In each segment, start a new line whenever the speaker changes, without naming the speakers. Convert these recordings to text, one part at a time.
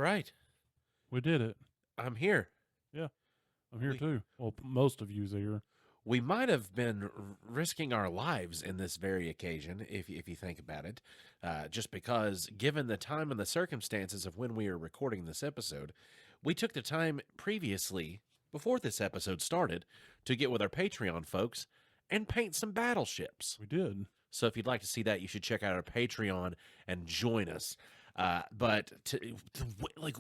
right.
We did it.
I'm here.
Yeah, I'm here too. Well, most of you's here.
We might have been risking our lives in this very occasion, if you think about it, just because, given the time and the circumstances of when we are recording this episode, we took the time previously, before this episode started, to get with our Patreon folks and paint some battleships.
We did.
So if you'd like to see that, you should check out our Patreon and join us. Like,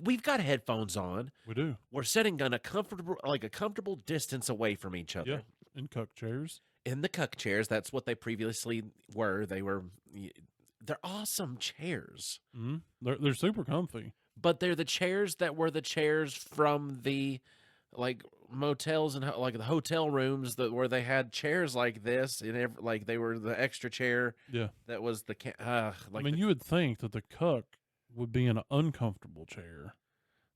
we've got headphones on.
We do.
We're sitting on a comfortable distance away from each other.
Yeah, in cuck chairs.
In the cuck chairs. That's what they previously were. They're awesome chairs.
Mm-hmm. They're super comfy.
But they're the chairs that were the chairs from the motels and like the hotel rooms where they had chairs like this, and like they were the extra chair.
Yeah,
that was the
you would think that the cuck would be in an uncomfortable chair,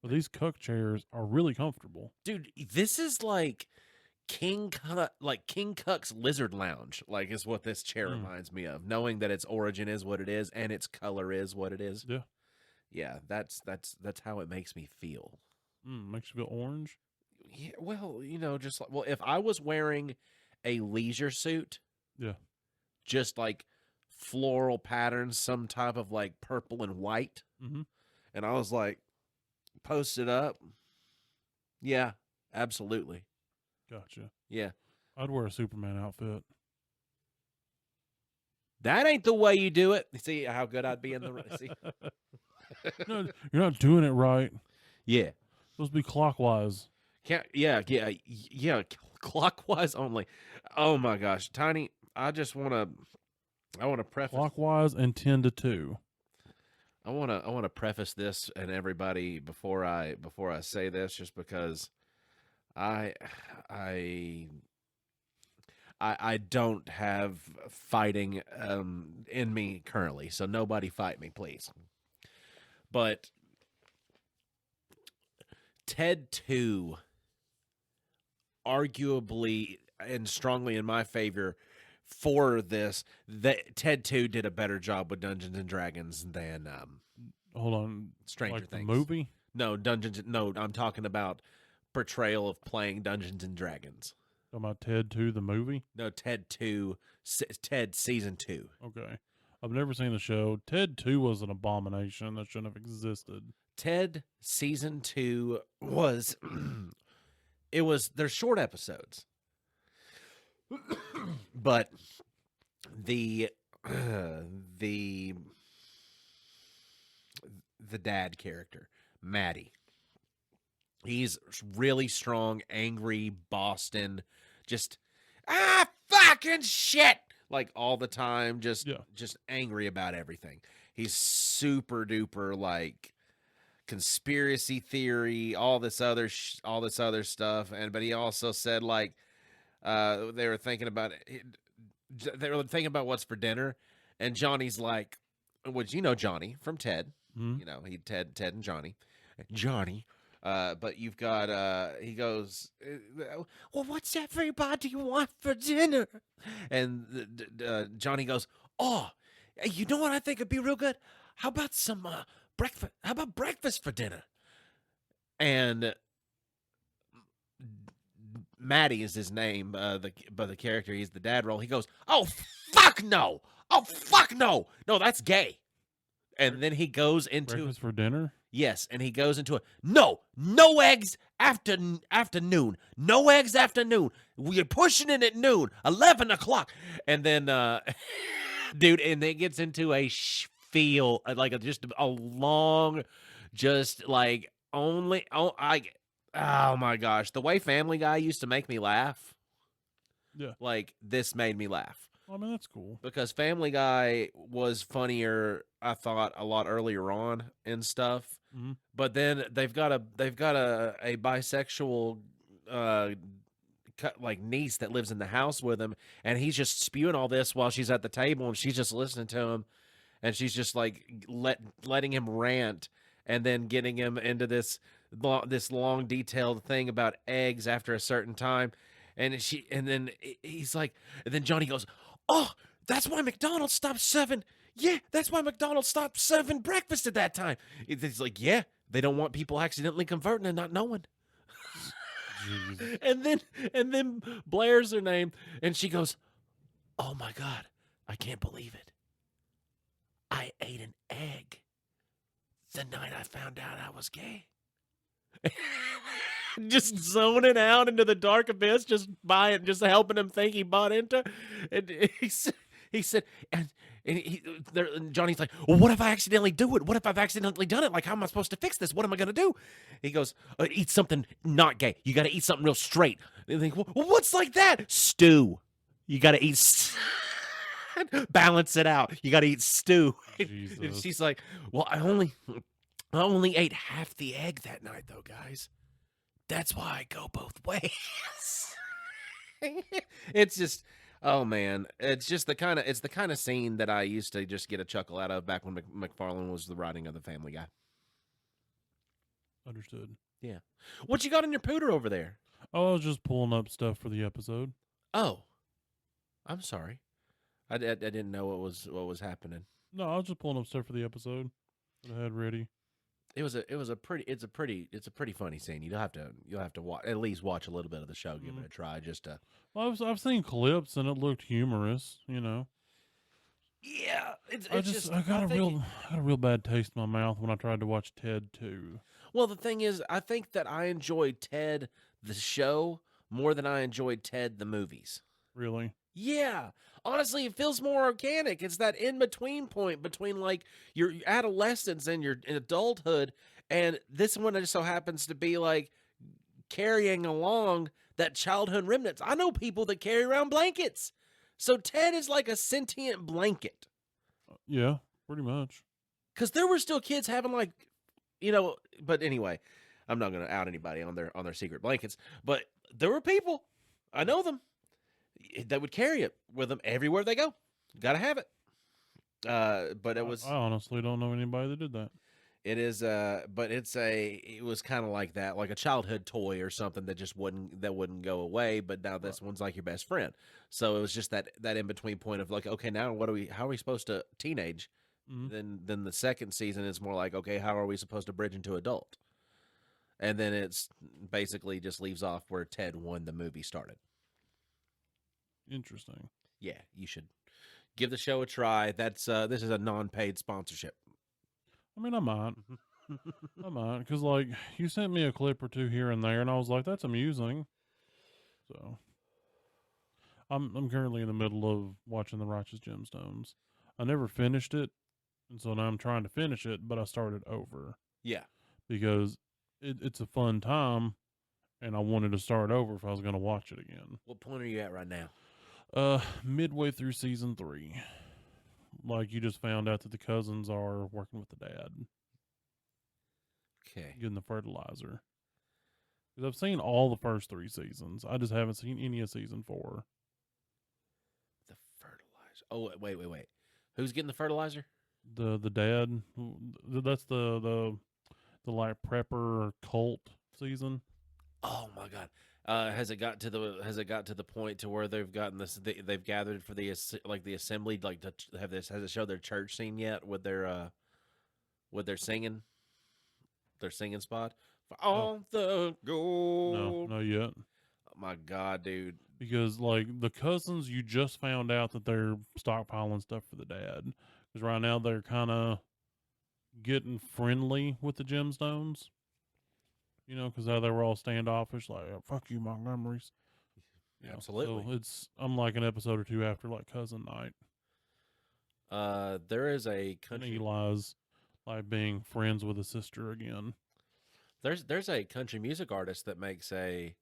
but these cuck chairs are really comfortable.
Dude, this is like King Cuck's Lizard Lounge, is what this chair reminds me of, knowing that its origin is what it is and its color is what it is. Yeah, that's how it makes me feel.
Makes you feel orange.
Yeah, well, if I was wearing a leisure suit, just like floral patterns, some type of like purple and white, and I was like posted up, yeah, absolutely.
Gotcha.
Yeah.
I'd wear a Superman outfit.
That ain't the way you do it. See how good I'd be in the see?
No, you're not doing it right.
Yeah.
It's supposed to be clockwise.
Yeah, clockwise only. Oh my gosh, Tiny, I want to preface
clockwise and 10 to 2.
I want to preface this and everybody before I say this, just because I don't have fighting in me currently, so nobody fight me, please. But Ted 2, arguably and strongly in my favor for this, that Ted 2 did a better job with Dungeons and Dragons than
hold on,
Stranger
like
Things.
The movie?
No, I'm talking about portrayal of playing Dungeons and Dragons.
Talking about Ted 2, the movie?
No, Ted 2, Ted Season 2.
Okay. I've never seen the show. Ted 2 was an abomination that shouldn't have existed.
Ted Season 2 was... they're short episodes. But the dad character, Maddie, he's really strong, angry Boston, just fucking shit, like all the time, just angry about everything. He's super duper like conspiracy theory, all this other stuff, but he also said like they were thinking about what's for dinner, and Johnny's like, which Johnny from Ted, he Ted and Johnny. But you've got, he goes, well, what's everybody want for dinner? And Johnny goes, oh, you know what I think would be real good? How about some breakfast? How about breakfast for dinner? And Maddie is his name, the character. He's the dad role. He goes, oh, fuck no. Oh, fuck no. No, that's gay. And then he goes into
breakfast for dinner.
Yes, and he goes into no eggs afternoon. No eggs afternoon. We're pushing it at noon, 11 o'clock. And then, dude, and it gets into a spiel, just a long, just like oh my gosh, the way Family Guy used to make me laugh.
Yeah,
like this made me laugh.
I mean, that's cool.
Because Family Guy was funnier, I thought, a lot earlier on and stuff.
Mm-hmm.
But then they've got a bisexual niece that lives in the house with him, and he's just spewing all this while she's at the table, and she's just listening to him, and she's just like letting him rant, and then getting him into this long detailed thing about eggs after a certain time. And then he's like, and then Johnny goes, oh, that's why McDonald's stopped serving. Yeah, that's why McDonald's stopped serving breakfast at that time. He's like, yeah, They don't want people accidentally converting and not knowing.
Jesus.
And then Blair's her name, and she goes, "Oh my God, I can't believe it. I ate an egg the night I found out I was gay." Just zoning out into the dark abyss, just helping him think he bought into. And he said, and Johnny's like, "Well, what if I accidentally do it? What if I've accidentally done it? Like, how am I supposed to fix this? What am I gonna do?" He goes, "Eat something not gay. You got to eat something real straight." And they think, "Well, what's like that?" Stew. You got to eat. Balance it out. You got to eat stew. And
Jesus.
she's like, "Well, I only ate half the egg that night, though, guys. That's why I go both ways." It's just, oh man, it's just the kind of scene that I used to just get a chuckle out of back when McFarlane was the writing of the Family Guy.
Understood.
Yeah. What you got in your pooter over there?
Oh, I was just pulling up stuff for the episode.
Oh, I'm sorry. I didn't know what was happening.
No, I was just pulling up stuff for the episode that I had ready.
It's a pretty funny scene. You'll have to at least watch a little bit of the show, give it a try, just to.
Well, I've seen clips and it looked humorous. You know.
Yeah,
I got a real bad taste in my mouth when I tried to watch Ted 2.
Well, the thing is, I think that I enjoyed Ted the show more than I enjoyed Ted the movies.
Really?
Yeah. Honestly, it feels more organic. It's that in-between point between like your adolescence and your adulthood, and this one just so happens to be like carrying along that childhood remnants. I know people that carry around blankets. So Ted is like a sentient blanket.
Yeah, pretty much.
Because there were still kids having like, but anyway, I'm not going to out anybody on their secret blankets, but there were people, I know them, that would carry it with them everywhere they go. Got to have it. But it was.
I honestly don't know anybody that did that.
It is. But it was kind of like that, like a childhood toy or something that just wouldn't go away. But now this one's like your best friend. So it was just that in between point of like, okay, now how are we supposed to teenage?
Mm-hmm.
Then the second season is more like, okay, how are we supposed to bridge into adult? And then it's basically just leaves off where Ted 1 the movie started.
Interesting.
Yeah, you should give the show a try. That's this is a non-paid sponsorship.
I mean, I might. I might, because like you sent me a clip or two here and there, and I was like, "That's amusing." So, I'm currently in the middle of watching The Righteous Gemstones. I never finished it, and so now I'm trying to finish it, but I started over.
Yeah,
because it's a fun time, and I wanted to start over if I was going to watch it again.
What point are you at right now?
Midway through season 3. Like, you just found out that the cousins are working with the dad.
Okay.
Getting the fertilizer. Because I've seen all the first 3 seasons. I just haven't seen any of season 4.
The fertilizer. Oh, wait. Who's getting the fertilizer?
The dad. That's the like prepper cult season.
Oh my god. Has it got to the point to where they've gotten this? They've gathered for the assembly, like to have this. Has it showed their church scene yet with their singing, their singing spot for all the gold?
No, not yet.
Oh my god, dude!
Because like the cousins, you just found out that they're stockpiling stuff for the dad. Because right now they're kind of getting friendly with the gemstones. You know, because they were all standoffish, like "fuck you, Montgomerys." You know,
Absolutely.
So I'm like an episode or 2 after like cousin night.
There is a
And
country.
Eli's like being friends with a sister again.
There's a country music artist that makes a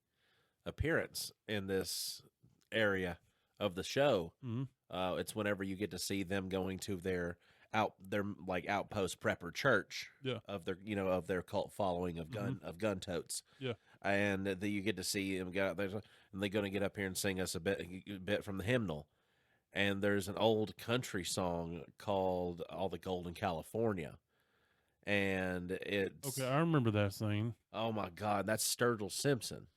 appearance in this area of the show.
Mm-hmm.
It's whenever you get to see them going to their like outpost prepper church,
Yeah.
of their cult following of gun totes.
Yeah.
And you get to see them get out there, and they're going to get up here and sing us a bit from the hymnal. And there's an old country song called "All the Gold in California," and it's
Okay, I remember that scene.
oh my god, that's Sturgill Simpson.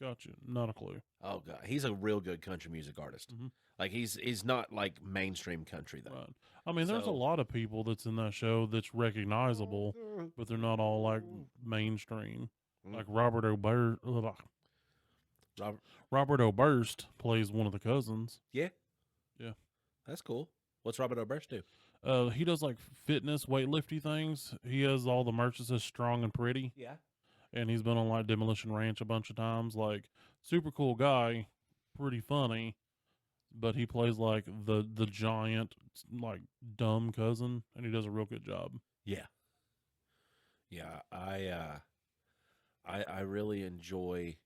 Gotcha. Not a clue.
Oh god, he's a real good country music artist.
Mhm.
Like he's not like mainstream country though.
Right. I mean, there's a
So
lot of people that's in that show that's recognizable, but they're not all like mainstream. Like
Robert,
Robert Oberst plays one of the cousins.
yeah,
Yeah.
that's cool. What's Robert Oberst do?
He does like fitness, weightlifty things. He has all the merch that says strong and pretty.
Yeah.
And he's been on like Demolition Ranch a bunch of times. Like, super cool guy, pretty funny, but he plays like the giant, like dumb cousin, and he does a real good job.
Yeah. Yeah, I really enjoy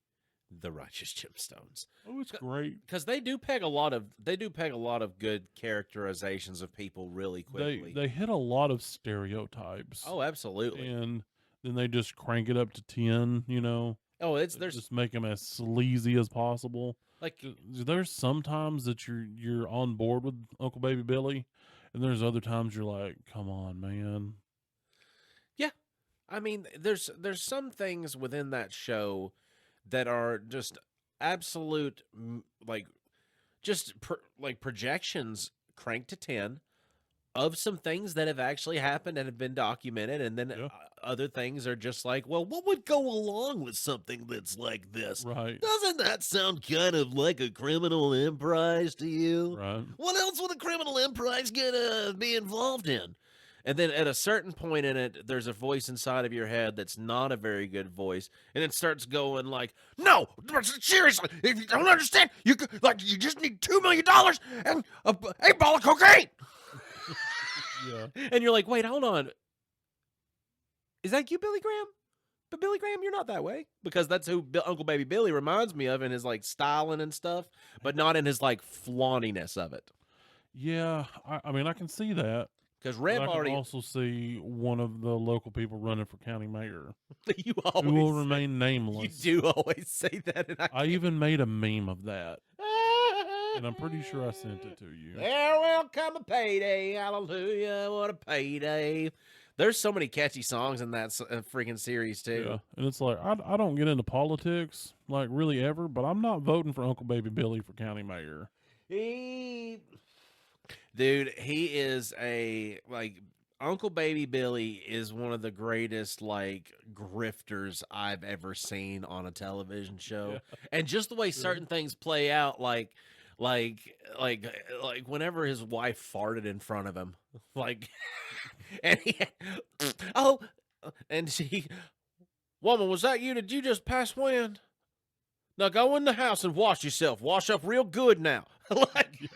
the Righteous Gemstones
Oh, it's great.
because they do peg a lot of good characterizations of people really quickly.
They hit a lot of stereotypes.
Oh, absolutely.
And then they just crank it up to 10. You know,
Oh, there's
just make them as sleazy as possible.
like
There's sometimes that you're on board with Uncle Baby Billy, and there's other times you're like, come on, man.
yeah. I mean, there's some things within that show that are just absolute like like projections cranked to 10 of some things that have actually happened and have been documented, and then
Yeah.
other things are just like, well, what would go along with something that's like this?
Right.
Doesn't that sound kind of like a criminal enterprise to you?
Right.
What else would a criminal enterprise gonna be involved in? And then at a certain point in it, there's a voice inside of your head that's not a very good voice, and it starts going like, "No, seriously, if you don't understand, you just need $2 million and a ball of cocaine."
Yeah.
And you're like, "Wait, hold on, is that you, Billy Graham?" But Billy Graham, you're not that way, because that's who Uncle Baby Billy reminds me of in his like styling and stuff, but not in his like flauntiness of it.
Yeah. I mean, I can see that.
Because
But
Rev
I can
already,
also see one of the local people running for county mayor
you
who will
always
remain
you
nameless.
do always say that, and
I even made a meme of that, and I'm pretty sure I sent it to you.
There will come a payday, hallelujah, what a payday. There's so many catchy songs in that freaking series, too.
Yeah, and it's like I don't get into politics like really ever, but I'm not voting for Uncle Baby Billy for county mayor.
Dude, he is Uncle Baby Billy is one of the greatest, like, grifters I've ever seen on a television show.
Yeah.
And just the way certain things play out, like whenever his wife farted in front of him, like, and he, oh, and she, woman, was that you? Did you just pass wind? Now go in the house and wash yourself. Wash up real good now. Like,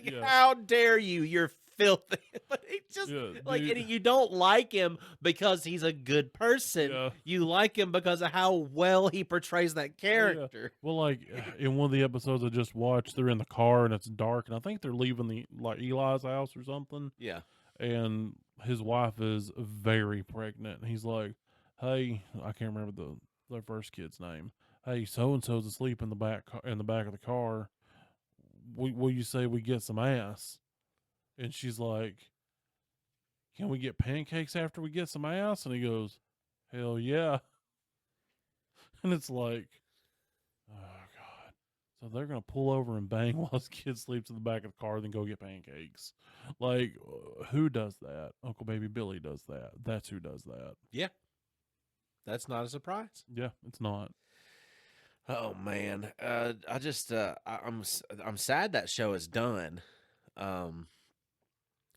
Yeah.
how dare you? You're filthy. But it just
Yeah,
and you don't like him because he's a good person.
Yeah.
You like him because of how well he portrays that character.
Well, like in one of the episodes I just watched, they're in the car and it's dark, and I think they're leaving the Eli's house or something.
Yeah.
And his wife is very pregnant. And he's like, "Hey, I can't remember their first kid's name. Hey, so and so's asleep in the back of the car. Will you say we get some ass?" And she's like, "Can we get pancakes after we get some ass?" And he goes, "Hell yeah." And it's like, oh God. So they're gonna pull over and bang while his kid sleeps in the back of the car, then go get pancakes. Like, who does that? Uncle Baby Billy does that. That's who does that.
Yeah. That's not a surprise.
Yeah, it's not.
Oh man. I just I'm sad that show is done.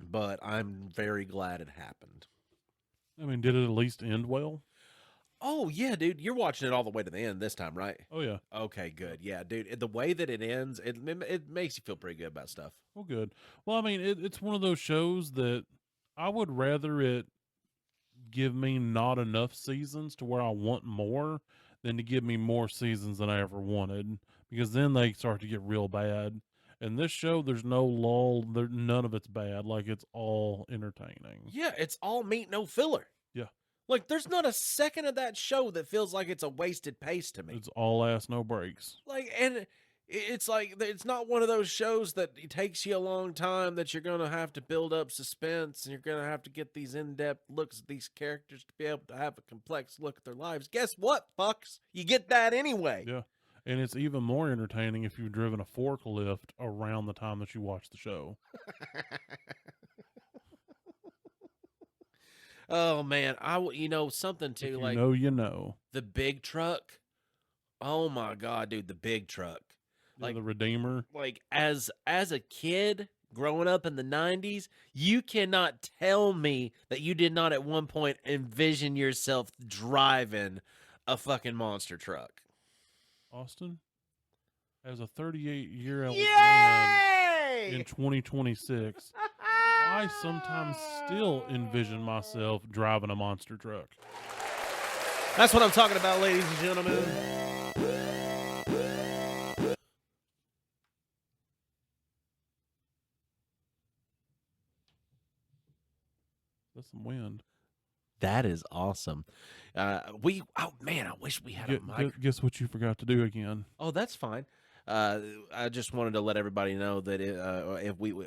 But I'm very glad it happened.
I mean, did it at least end well?
Oh yeah, dude, you're watching it all the way to the end this time, right?
Oh yeah.
Okay, good. Yeah, dude, the way that it ends, it makes you feel pretty good about stuff.
Well, good. Well, I mean, it's one of those shows that I would rather it give me not enough seasons to where I want more than to give me more seasons than I ever wanted, because then they start to get real bad. And this show, there's no lull. None of it's bad. Like, it's all entertaining.
Yeah, it's all meat, no filler.
Yeah.
Like, there's not a second of that show that feels like it's a wasted pace to me.
It's all ass, no breaks.
Like, and it's like, it's not one of those shows that it takes you a long time, that you're going to have to build up suspense and you're going to have to get these in-depth looks at these characters to be able to have a complex look at their lives. Guess what, fucks? You get that anyway.
Yeah. And it's even more entertaining if you've driven a forklift around the time that you watch the show.
Oh man, something too,
If you
like
know, you know.
the big truck. Oh my god, dude, the big truck.
Yeah,
Like
the Redeemer.
like as a kid growing up in the 90s, you cannot tell me that you did not at one point envision yourself driving a fucking monster truck.
Austin, as a 38-year-old man
Yay!
in 2026, I sometimes still envision myself driving a monster truck.
That's what I'm talking about, ladies and gentlemen.
That's some wind.
That is awesome. Oh man, I wish we had a mic.
Guess what you forgot to do again?
Oh, that's fine. I just wanted to let everybody know that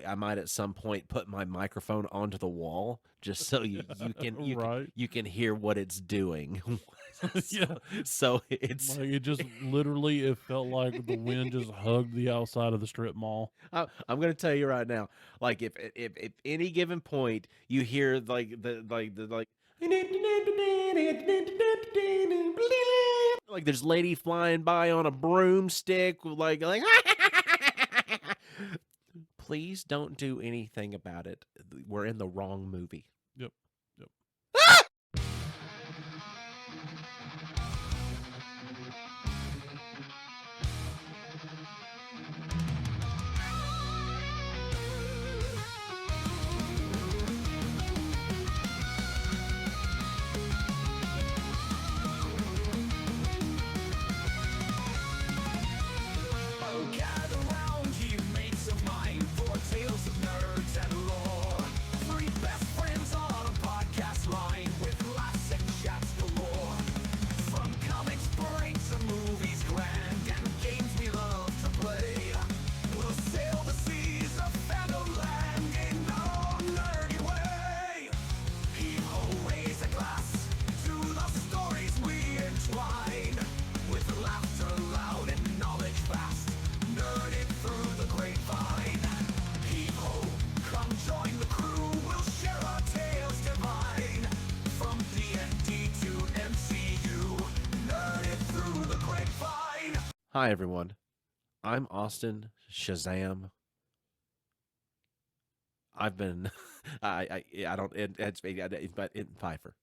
I might at some point put my microphone onto the wall just so
Right.
you can hear what it's doing.
Yeah.
So it's
Like it just literally, it felt like the wind just hugged the outside of the strip mall.
I'm going to tell you right now, like if any given point you hear like like there's lady flying by on a broomstick, like please don't do anything about it. We're in the wrong movie.
Yep. Yep.
Hi everyone, I'm Austin Shazam. I've been, I don't, it's Pfeiffer.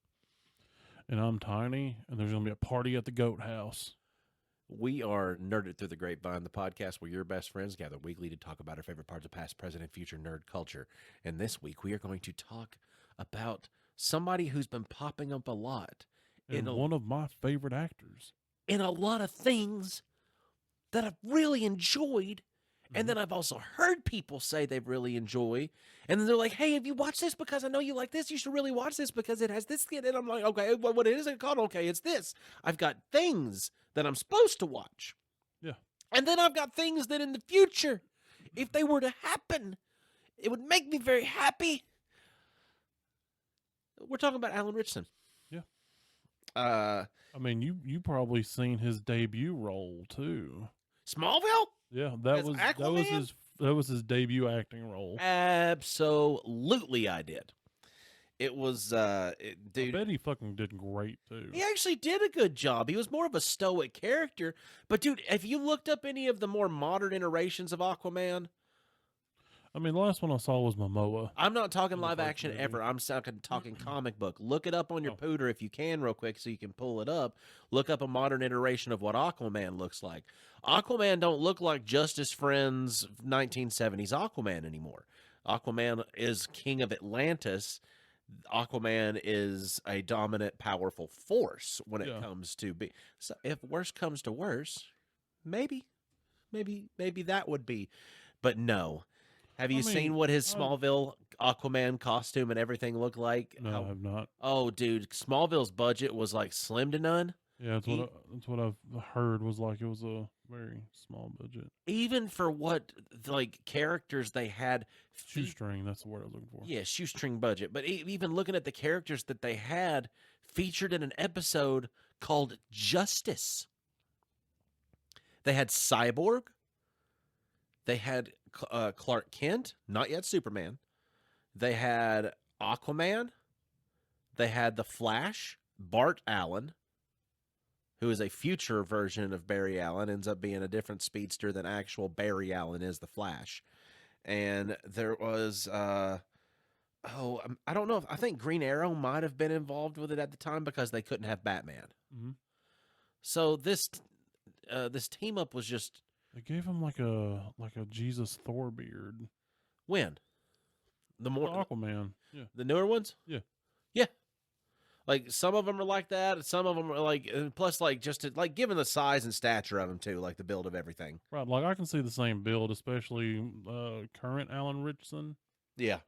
And I'm Tiny, and there's gonna be a party at the Goat House.
We are Nerded Through the Grapevine, the podcast where your best friends gather weekly to talk about our favorite parts of past, present, and future nerd culture. And this week we are going to talk about somebody who's been popping up a lot
And one of my favorite actors.
In a lot of things that I've really enjoyed. And then I've also heard people say they really enjoy. And then they're like, hey, have you watched this? Because I know you like this. You should really watch this because it has this. And I'm like, okay, what is it called? Okay, it's this. I've got things that I'm supposed to watch.
Yeah.
And then I've got things that in the future, if they were to happen, it would make me very happy. We're talking about Alan Ritchson.
Yeah.
I
mean, you probably seen his debut role too.
Smallville?
Yeah, that was his debut acting role.
Absolutely, I did. It was, dude.
I bet he fucking did great too.
He actually did a good job. He was more of a stoic character, but dude, have you looked up any of the more modern iterations of Aquaman?
I mean, the last one I saw was Momoa.
I'm not talking live action ever. I'm talking comic book. Look it up on your pooter if you can real quick so you can pull it up. Look up a modern iteration of what Aquaman looks like. Aquaman don't look like Justice Friends 1970s Aquaman anymore. Aquaman is king of Atlantis. Aquaman is a dominant, powerful force when it comes to be. So if worse comes to worse, maybe that would be. But no. Have you seen what his Smallville Aquaman costume and everything looked like?
No, I have not.
Oh, dude, Smallville's budget was like slim to none.
Yeah, that's what I've heard was like it was a very small budget.
Even for what like characters they had.
Shoestring, that's the word I was looking for.
Yeah, shoestring budget. But even looking at the characters that they had featured in an episode called Justice. They had Cyborg. They had Clark Kent, not yet Superman. They had Aquaman. They had the Flash, Bart Allen, who is a future version of Barry Allen, ends up being a different speedster than actual Barry Allen is the Flash. And there was, I don't know. I think Green Arrow might have been involved with it at the time because they couldn't have Batman.
Mm-hmm.
So this team up was just
They gave him like a Jesus Thor beard.
when the more
Aquaman. Yeah.
the newer ones.
Yeah.
Yeah. Like some of them are like that. Some of them are like, plus like just to, like given the size and stature of them too, like the build of everything.
Right. Like I can see the same build, especially current Alan Richardson.
Yeah.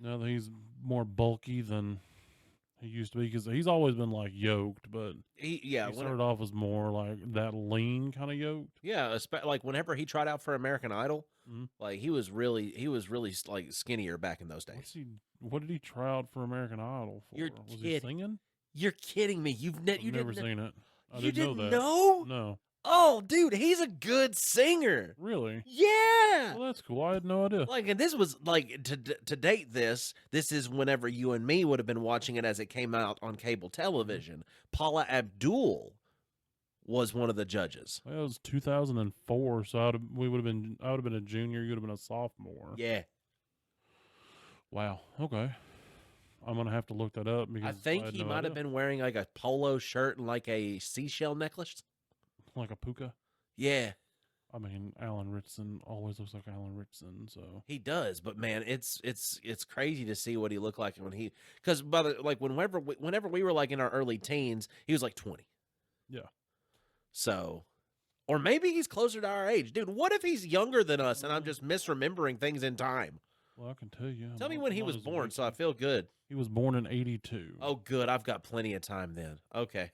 Now that he's more bulky than he used to be, because he's always been like yoked, but
He
started off as more like that lean kind of yoked.
Yeah, like whenever he tried out for American Idol,
Mhm.
like he was really like skinnier back in those days.
What did he try out for American Idol for?
You're
Was he
kidding.
singing?
You're kidding me. You've
I've never seen it. I
You
didn't
didn't
know that.
know?
No.
Oh, dude, he's a good singer.
Really?
Yeah.
Well, that's cool. I had no idea.
Like, and this was like to date this is whenever you and me would have been watching it as it came out on cable television. Paula Abdul was one of the judges.
Well, it was 2004, so I would have been a junior. You would have been a sophomore.
Yeah.
Wow. Okay. I'm gonna have to look that up because
I think he might have been wearing like a polo shirt and like a seashell necklace.
like a puka.
Yeah.
I mean, Alan Richardson always looks like Alan Richardson, so
He does, but man, it's crazy to see what he looked like when because whenever we were like in our early teens, he was like 20.
Yeah.
So, or maybe he's closer to our age, dude. What if he's younger than us and I'm just misremembering things in time?
Well, I can tell you.
Tell me when he was born, so I feel good.
He was born in 82.
Oh, good. I've got plenty of time then. Okay.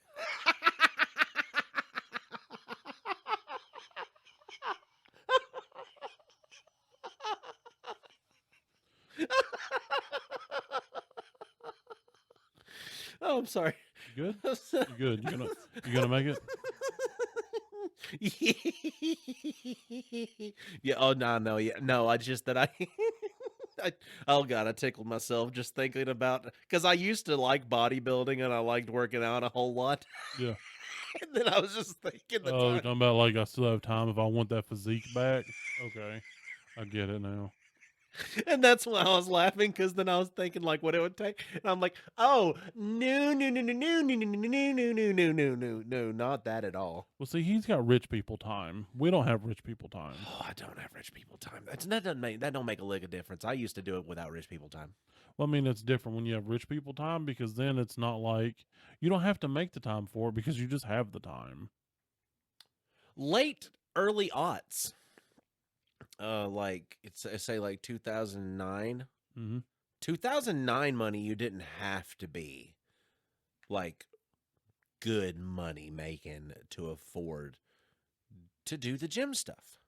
Oh, I'm sorry.
You good? You good? You gonna make it?
Yeah. Oh no. Yeah. No. I just that I. Oh god, I tickled myself just thinking about because I used to like bodybuilding and I liked working out a whole lot.
Yeah.
And then I was just thinking the
Oh, you're
time.
talking about like I still have time if I want that physique back. Okay, I get it now.
And that's why I was laughing because then I was thinking like what it would take, and I'm like, oh no, not that at all.
Well, see, he's got rich people time. We don't have rich people time.
Oh, I don't have rich people time. That don't make a lick of difference. I used to do it without rich people time.
Well, I mean, it's different when you have rich people time because then it's not like you don't have to make the time for it because you just have the time.
Late early aughts. Like it's say like 2009.
Mm-hmm.
2009 money, you didn't have to be like good money making to afford to do the gym stuff.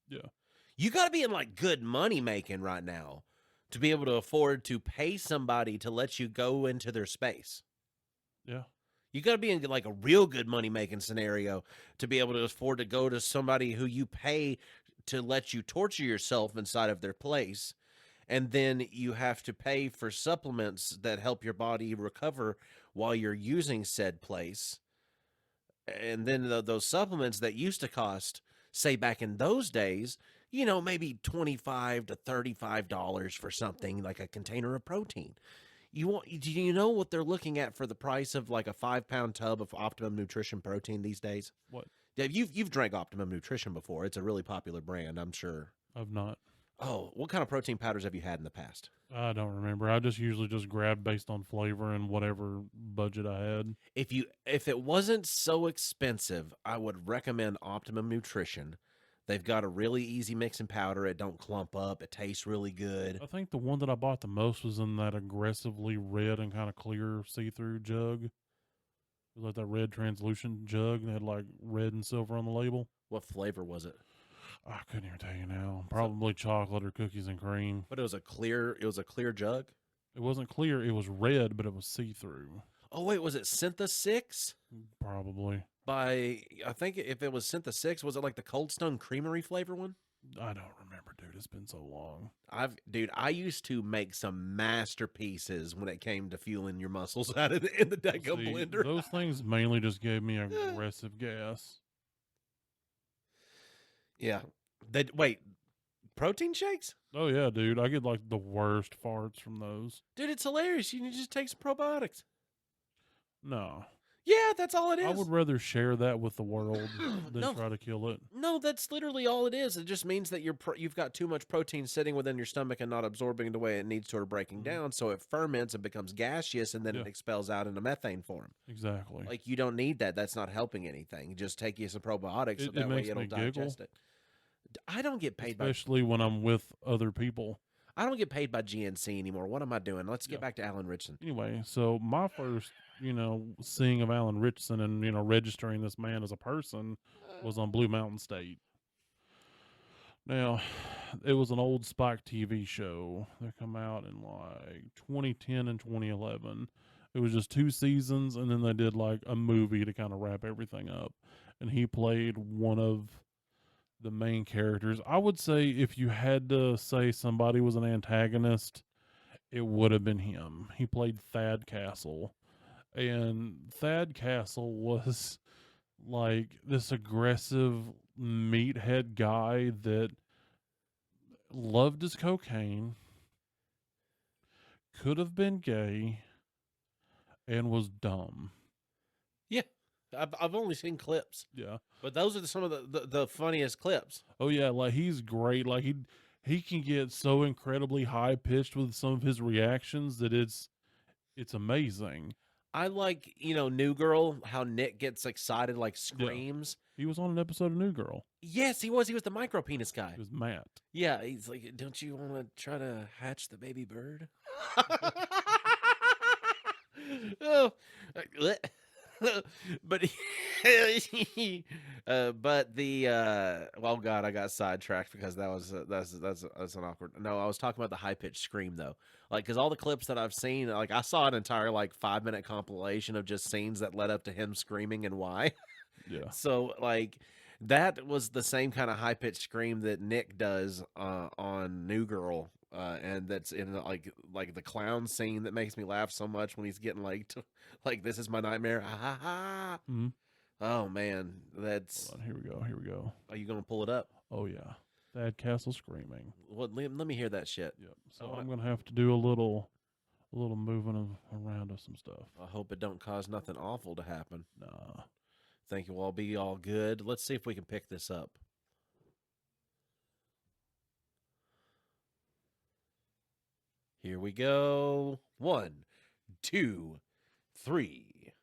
Yeah.
You got to be in like good money making right now to be able to afford to pay somebody to let you go into their space.
Yeah.
You got to be in like a real good money making scenario to be able to afford to go to somebody who you pay to let you torture yourself inside of their place. And then you have to pay for supplements that help your body recover while you're using said place. And then those supplements that used to cost, say back in those days, you know, maybe $25 to $35 for something like a container of protein. Do you know what they're looking at for the price of like a 5-pound tub of Optimum Nutrition protein these days?
What?
Yeah, you've drank Optimum Nutrition before. It's a really popular brand, I'm sure.
I've not.
Oh, what kind of protein powders have you had in the past?
I don't remember. I just usually just grab based on flavor and whatever budget I had.
If it wasn't so expensive, I would recommend Optimum Nutrition. They've got a really easy mixing powder. It don't clump up. It tastes really good.
I think the one that I bought the most was in that aggressively red and kind of clear see-through jug. It was like that red translucent jug and had like red and silver on the label.
What flavor was it?
I couldn't even tell you now. Probably chocolate or cookies and cream.
But it was a clear jug?
It wasn't clear. It was red, but it was see-through.
Oh wait, was it Syntha 6?
Probably.
by I think if it was Synth 6, was it like the Cold Stone Creamery flavor one?
I don't remember, dude. It's been so long.
Dude, I used to make some masterpieces when it came to fueling your muscles out in the Deco
See,
blender.
those things mainly just gave me aggressive gas.
Yeah. Wait, protein shakes?
Oh yeah, dude. I get like the worst farts from those.
Dude, it's hilarious. You can just take some probiotics.
No.
Yeah, that's all it is.
I would rather share that with the world than
No.
try to kill it.
No, that's literally all it is. It just means that you've got too much protein sitting within your stomach and not absorbing the way it needs to or breaking down, so it ferments and becomes gaseous, and then it expels out in a methane form.
Exactly.
Like, you don't need that. That's not helping anything. Just take you some probiotics so that way it'll digest it. I don't get paid
especially when I'm with other people.
I don't get paid by GNC anymore. What am I doing? Let's get back to Alan Richardson.
Anyway, so my first, seeing of Alan Richardson and, registering this man as a person was on Blue Mountain State. Now, it was an old Spike TV show that come out in like 2010 and 2011. It was just 2 seasons, and then they did like a movie to kind of wrap everything up. And he played one of the main characters. I would say if you had to say somebody was an antagonist, it would have been him. He played Thad Castle. And Thad Castle was like this aggressive meathead guy that loved his cocaine, could have been gay, and was dumb.
Yeah. I've only seen clips.
Yeah.
But those are some of the funniest clips.
Oh yeah, like he's great. Like he can get so incredibly high pitched with some of his reactions that it's amazing.
I like, New Girl, how Nick gets excited, like screams.
Yeah. He was on an episode of New Girl.
Yes, he was. He was the micro penis guy.
He was Matt.
Yeah, he's like, don't you want to try to hatch the baby bird? Oh, but well, God, I got sidetracked because that's an awkward. No, I was talking about the high pitched scream though, like because all the clips that I've seen, like I saw an entire like 5-minute compilation of just scenes that led up to him screaming and why.
Yeah.
So like that was the same kind of high pitched scream that Nick does on New Girl. And that's in like the clown scene that makes me laugh so much when he's getting like this is my nightmare. Ha ha ha.
Mm-hmm.
Oh man, that's.
Hold on, here we go.
Are you gonna pull it up?
Oh yeah, Thad Castle screaming.
Well, let me hear that shit.
Yep. So I'm gonna have to do a little moving around of some stuff.
I hope it don't cause nothing awful to happen.
Nah.
Think it will all be all good. Let's see if we can pick this up. Here we go. 1, 2, 3.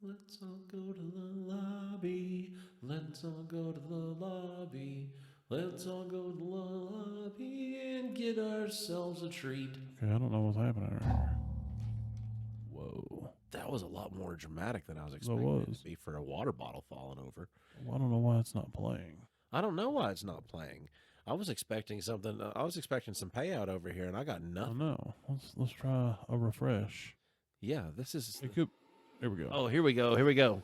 Let's all go to the lobby. Let's all go to the lobby. Let's all go to the lobby and get ourselves a treat.
Okay, I don't know what's happening right here. Whoa.
That was a lot more dramatic than I was expecting it to be for a water bottle falling over.
Well, I don't know why it's not playing.
I don't know why it's not playing. I was expecting something. I was expecting some payout over here, and I got nothing.
Oh no. Let's try a refresh.
Yeah, this is.
It could. Here we go.
Oh, here we go. Here we go.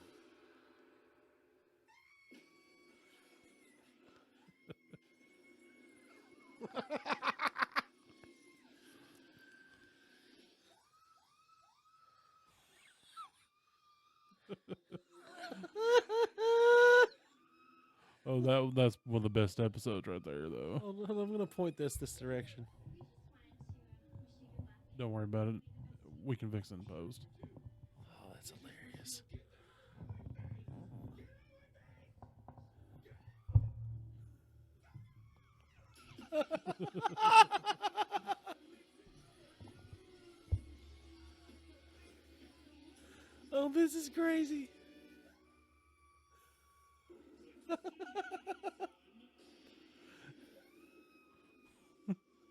Oh, that's one of the best episodes right there, though.
Oh, I'm gonna point this direction.
Don't worry about it. We can fix it in post.
Oh, that's hilarious. Oh, this is crazy.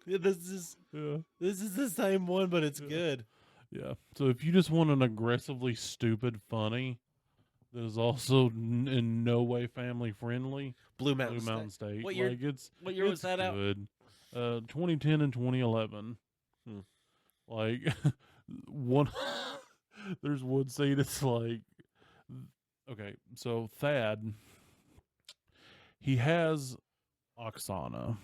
This is the same one, but it's good.
Yeah. So if you just want an aggressively stupid funny that is also in no way family friendly,
Blue Mountain
State.
What year?
Like
What year was that
good. 2010 and 2011.
Hmm.
Like one There's one scene. It's like, okay, so Thad, he has Oksana,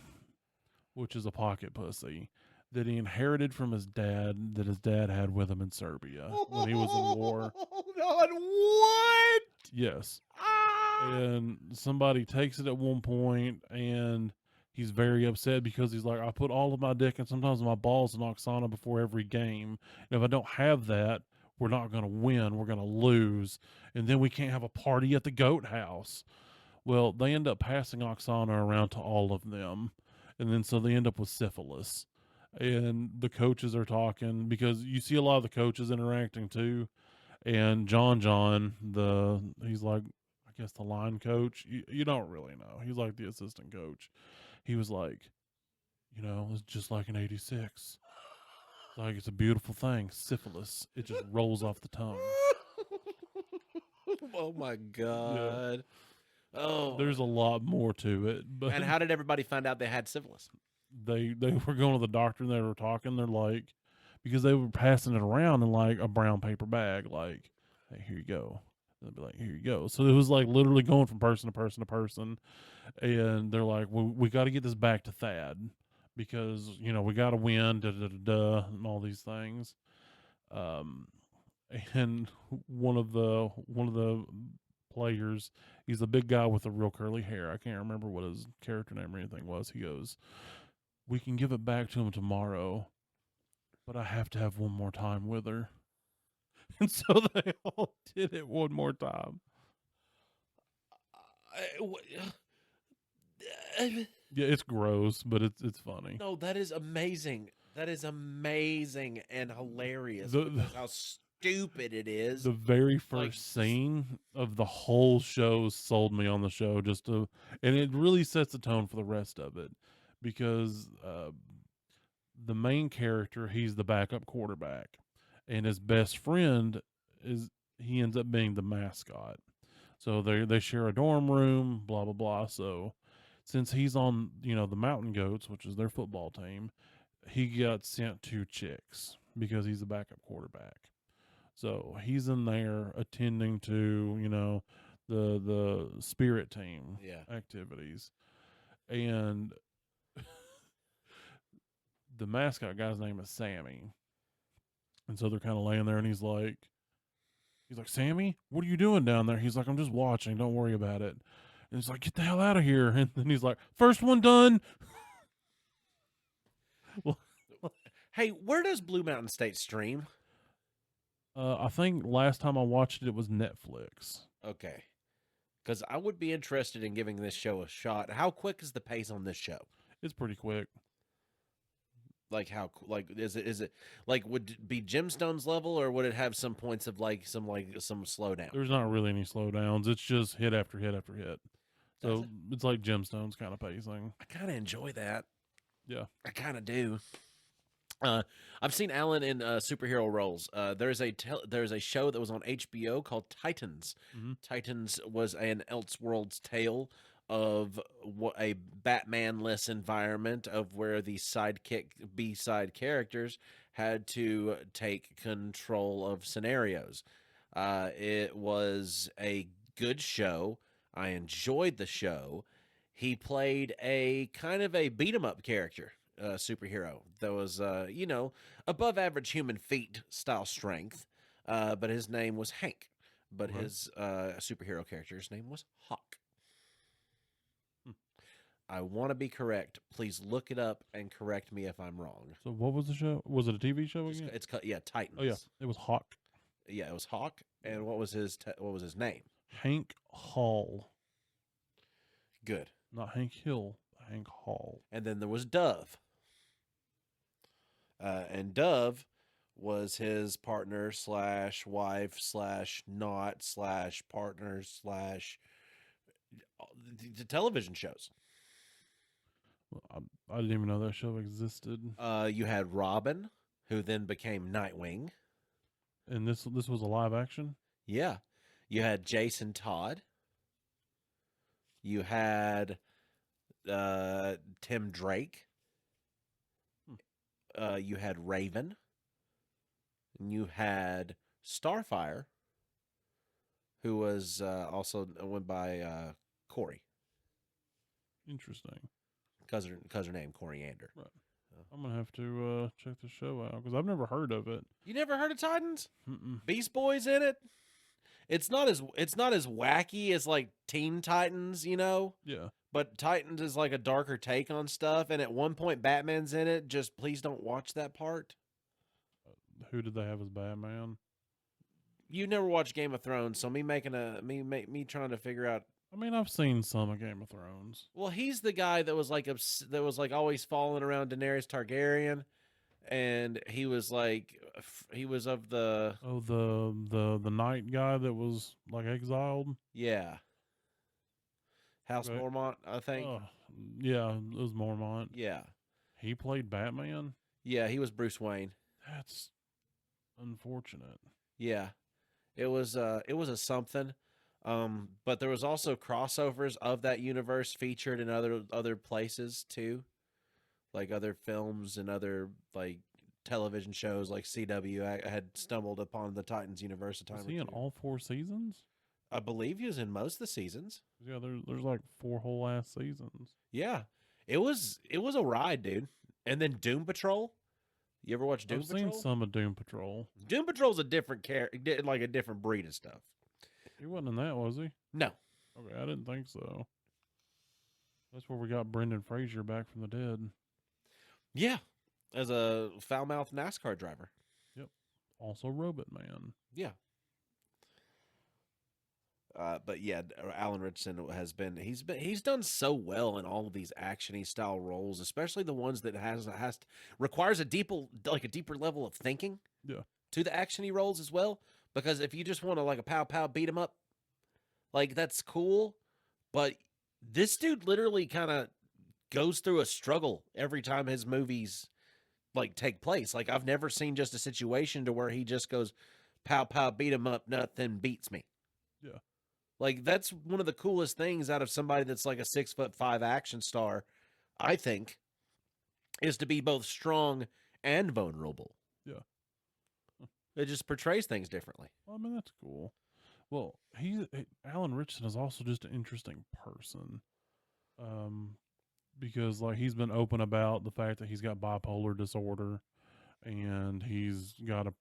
which is a pocket pussy that he inherited from his dad, that his dad had with him in Serbia when he was in war.
Hold on, what?
Yes.
Ah!
And somebody takes it at one point, and he's very upset because he's like, I put all of my dick and sometimes my balls in Oksana before every game. And if I don't have that, we're not going to win. We're going to lose. And then we can't have a party at the goat house. Well, they end up passing Oksana around to all of them. And then so they end up with syphilis. And the coaches are talking because you see a lot of the coaches interacting too. And he's like, I guess the line coach. You don't really know. He's like the assistant coach. He was like, it's just like an 86. Like it's a beautiful thing. Syphilis. It just rolls off the tongue.
Oh my
Yeah.
god. Oh.
There's a lot more to it. But
And how did everybody find out they had syphilis?
they were going to the doctor and they were talking. They're like, because they were passing it around in like a brown paper bag, like, hey, here you go. And they'd be like, here you go. So it was like literally going from person to person to person. And they're like, well, we got to get this back to Thad because, we got to win, and all these things. And one of the players, he's a big guy with the real curly hair. I can't remember what his character name or anything was. He goes, we can give it back to him tomorrow, but I have to have one more time with her. And so they all did it one more time. Yeah, it's gross, but it's funny.
No, that is amazing. That is amazing and hilarious.
The-
because how stupid it is.
The very
Like,
first scene of the whole show sold me on the show and it really sets the tone for the rest of it because the main character, he's the backup quarterback, and his best friend he ends up being the mascot. So they share a dorm room, blah blah blah. So since he's on the Mountain Goats, which is their football team, he got sent to chicks because he's a backup quarterback. So he's in there attending to the spirit team activities, and the mascot guy's name is Sammy. And so they're kind of laying there, and he's like, Sammy, what are you doing down there? He's like, I'm just watching. Don't worry about it. And he's like, get the hell out of here. And then he's like, first one done.
Hey, where does Blue Mountain State stream?
I think last time I watched it was Netflix.
Okay. Because I would be interested in giving this show a shot. How quick is the pace on this show?
It's pretty quick.
Like is it like would it be Gemstone's level, or would it have some points of some slowdown?
There's not really any slowdowns. It's just hit after hit after hit. So it's like Gemstone's kind of pacing.
I kind of enjoy that.
Yeah,
I kind of do. I've seen Alan in superhero roles. There's a show that was on HBO called Titans.
Mm-hmm.
Titans was an Elseworlds tale of a Batman-less environment of where the sidekick B-side characters had to take control of scenarios. It was a good show. I enjoyed the show. He played a kind of a beat-em-up character. Superhero that was above average human feet style strength, but his name was Hank, but his superhero character's name was Hawk. I want to be correct. Please look it up and correct me if I'm wrong.
So what was the show? Was it a TV show again?
It's Titans.
Oh yeah, it was Hawk.
Yeah, it was Hawk. And what was his name?
Hank Hall.
Good.
Not Hank Hill. Hank Hall.
And then there was Dove. And Dove was his partner / wife / not / partner / the television shows.
I didn't even know that show existed.
You had Robin, who then became Nightwing.
And this was a live action?
Yeah. You had Jason Todd. You had Tim Drake. You had Raven. And you had Starfire, who was also went by Corey,
Interesting.
because her name Coriander.
Right. I'm gonna have to check the show out because I've never heard of it.
You never heard of Titans?
Mm-mm.
Beast Boy's in it. It's not as wacky as like Teen Titans, you know.
Yeah.
But Titans is like a darker take on stuff, and at one point Batman's in it. Just please don't watch that part.
Who did they have as Batman?
You never watched Game of Thrones, so me trying to figure out.
I mean, I've seen some of Game of Thrones.
Well, he's the guy that was like always following around Daenerys Targaryen, and he was of the
Oh, the night guy that was like exiled.
yeah House
Right.
Mormont, I think.
Oh, yeah, it was Mormont.
Yeah,
He played Batman.
yeah, he was Bruce Wayne.
That's unfortunate.
Yeah, it was a something. But there was also crossovers of that universe featured in other places too, like other films and other like television shows. Like CW had stumbled upon the Titans universe a time
Was
or
he in
two.
all 4 seasons?
I believe he was in most of the seasons.
Yeah, there's like 4 whole ass seasons.
Yeah, it was a ride, dude. And then Doom Patrol. You ever watch Doom
I've
Patrol?
seen some of Doom Patrol.
Doom Patrol's a different like a different breed of stuff.
He wasn't in that, was he?
No,
Okay, I didn't think so. That's where we got Brendan Fraser back from the dead.
yeah, as a foul-mouthed NASCAR driver.
Also Robot Man.
Yeah. But yeah, Alan Ritchson he's done so well in all of these actiony style roles, especially the ones that requires a deeper level of thinking.
Yeah.
To the actiony roles as well, because if you just want to like a pow pow beat 'em up, like that's cool, but this dude literally kind of goes through a struggle every time his movies like take place. Like I've never seen just a situation to where he just goes pow pow beat 'em up, nothing beats me.
Yeah.
Like that's one of the coolest things out of somebody that's like a 6'5" action star, I think, is to be both strong and vulnerable.
Yeah.
It just portrays things differently.
Well, I mean, that's cool. Well, Alan Ritchson is also just an interesting person. Because like he's been open about the fact that he's got bipolar disorder, and he's got a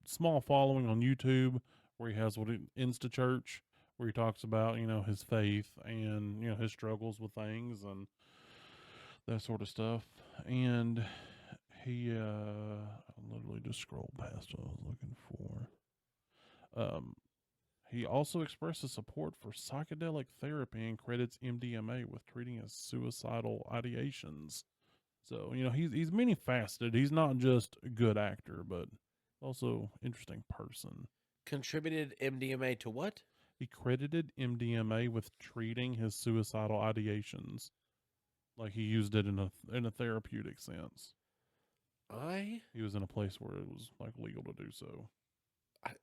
small following on YouTube where he has Insta Church, where he talks about his faith and his struggles with things and that sort of stuff. And he I literally just scrolled past what I was looking for. He also expresses support for psychedelic therapy and credits MDMA with treating his suicidal ideations. So, he's many faceted. He's not just a good actor, but also interesting person.
Contributed MDMA to what?
He credited MDMA with treating his suicidal ideations. Like he used it in a therapeutic sense. He was in a place where it was like legal to do so.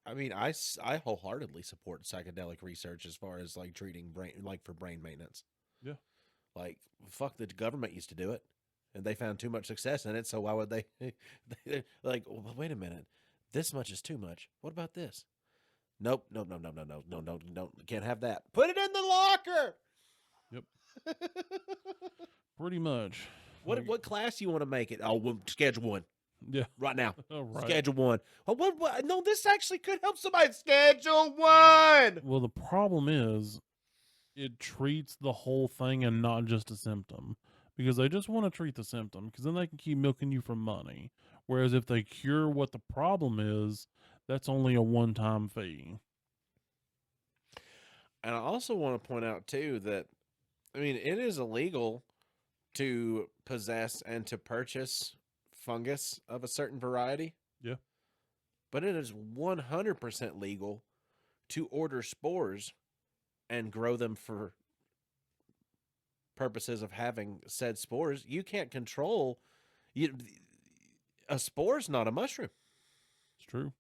I mean, I wholeheartedly support psychedelic research as far as like treating for brain maintenance.
Yeah.
Like, fuck, the government used to do it, and they found too much success in it. So why would they? Like, well, wait a minute, this much is too much. What about this? Nope, no, can't have that. Put it in the locker.
Yep. Pretty much.
What class you want to make it? Oh, schedule 1.
Yeah.
Right now.
Oh, right.
Schedule 1. Oh, what? No, this actually could help somebody. Schedule 1.
Well, the problem is it treats the whole thing and not just a symptom, because they just want to treat the symptom because then they can keep milking you for money. Whereas if they cure what the problem is, that's only a one-time fee.
And I also want to point out too that, I mean, it is illegal to possess and to purchase fungus of a certain variety.
Yeah.
But it is 100% legal to order spores and grow them for purposes of having said spores. You can't control a spore's not a mushroom.
It's true.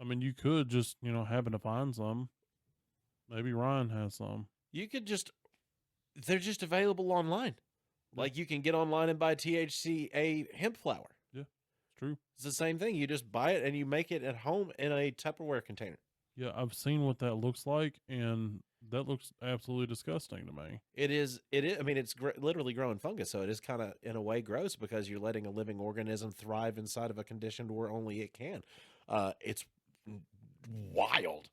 I mean, you could just, happen to find some. Maybe Ryan has some.
You could they're just available online.
Yeah.
Like you can get online and buy THCA hemp flower.
Yeah, True.
It's the same thing. You just buy it and you make it at home in a Tupperware container.
Yeah, I've seen what that looks like, and that looks absolutely disgusting to me.
It is. It is. I mean, it's literally growing fungus, so it is kind of in a way gross because you're letting a living organism thrive inside of a condition where only it can. It's wild.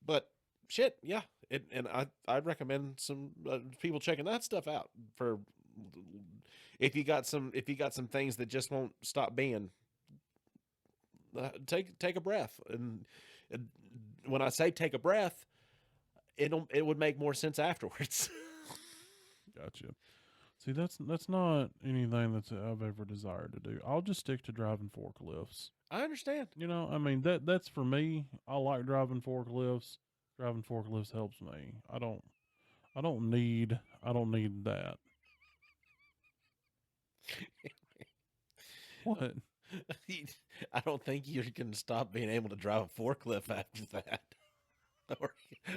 But shit, yeah. And I'd recommend some people checking that stuff out for if you got some things that just won't stop being. Take a breath, and when I say take a breath, it would make more sense afterwards.
Gotcha. See, that's not anything that I've ever desired to do. I'll just stick to driving forklifts.
I understand.
You know, I mean that's for me. I like driving forklifts. Driving forklifts helps me. I don't need that. What?
I don't think you can stop being able to drive a forklift after that.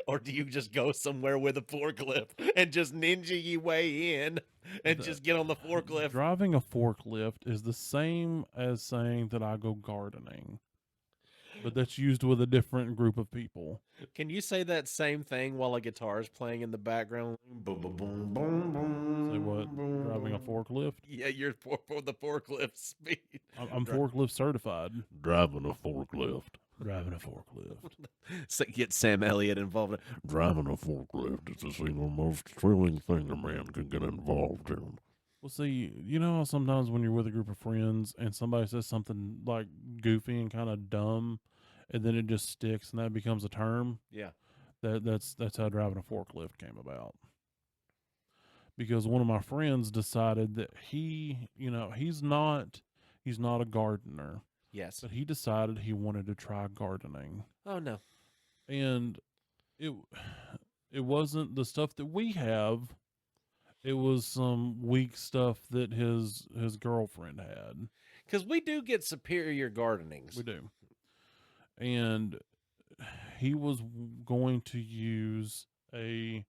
Or do you just go somewhere with a forklift and just ninja your way in and just get on the forklift?
Driving a forklift is the same as saying that I go gardening, but that's used with a different group of people.
Can you say that same thing while a guitar is playing in the background? Boom, boom, boom, boom, boom.
Say what? Driving a forklift?
Yeah, you're for the forklift speed.
I'm forklift certified.
Driving a forklift.
Driving a forklift.
So get Sam Elliott involved.
Driving a forklift is the single most thrilling thing a man can get involved in.
Well, see, you know how sometimes when you're with a group of friends and somebody says something like goofy and kind of dumb, and then it just sticks and that becomes a term?
Yeah.
That's how driving a forklift came about. Because one of my friends decided that he's not a gardener,
Yes.
but he decided he wanted to try gardening.
Oh no.
And it wasn't the stuff that we have. It was some weak stuff that his girlfriend had.
Because we do get superior gardenings.
We do. And he was going to use a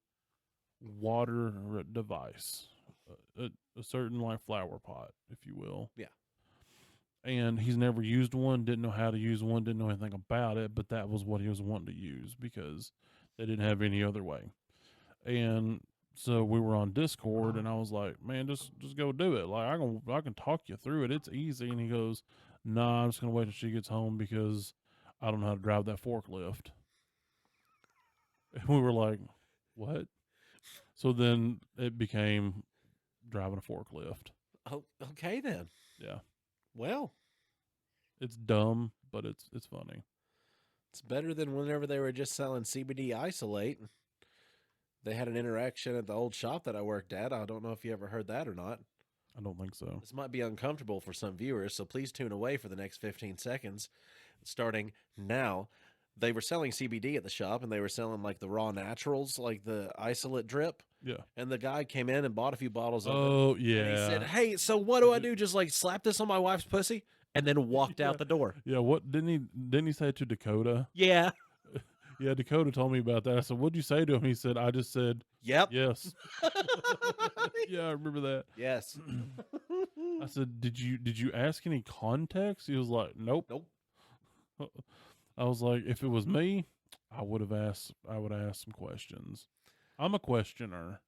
water device, a certain like flower pot, if you will.
Yeah.
And he's never used one, didn't know how to use one, didn't know anything about it, but that was what he was wanting to use because they didn't have any other way. And so we were on Discord, and I was like, "Man, just go do it. Like I can talk you through it. It's easy." And he goes, "Nah, I'm just gonna wait till she gets home because I don't know how to drive that forklift." And we were like, "What?" So then it became driving a forklift.
Oh, okay then.
Yeah,
Well,
it's dumb, but it's funny.
it's better than whenever they were just selling CBD isolate. They had an interaction at the old shop that I worked at. I don't know if you ever heard that or not.
I don't think so.
This might be uncomfortable for some viewers, so please tune away for the next 15 seconds, starting now. They were selling CBD at the shop, and they were selling like the raw naturals, like the isolate drip.
Yeah.
And the guy came in and bought a few bottles of it.
Oh yeah.
And he said, "Hey, so what do I do? Just like slap this on my wife's pussy?" And then walked out the door.
Yeah. What didn't he say to Dakota?
Yeah.
Yeah, Dakota told me about that. I said, "What'd you say to him?" He said, "I just said
Yep.
yes." Yeah, I remember that.
Yes.
I said, "Did you ask any context?" He was like, "Nope."
Nope.
I was like, "If it was me, I would have asked. I would ask some questions. I'm a questioner."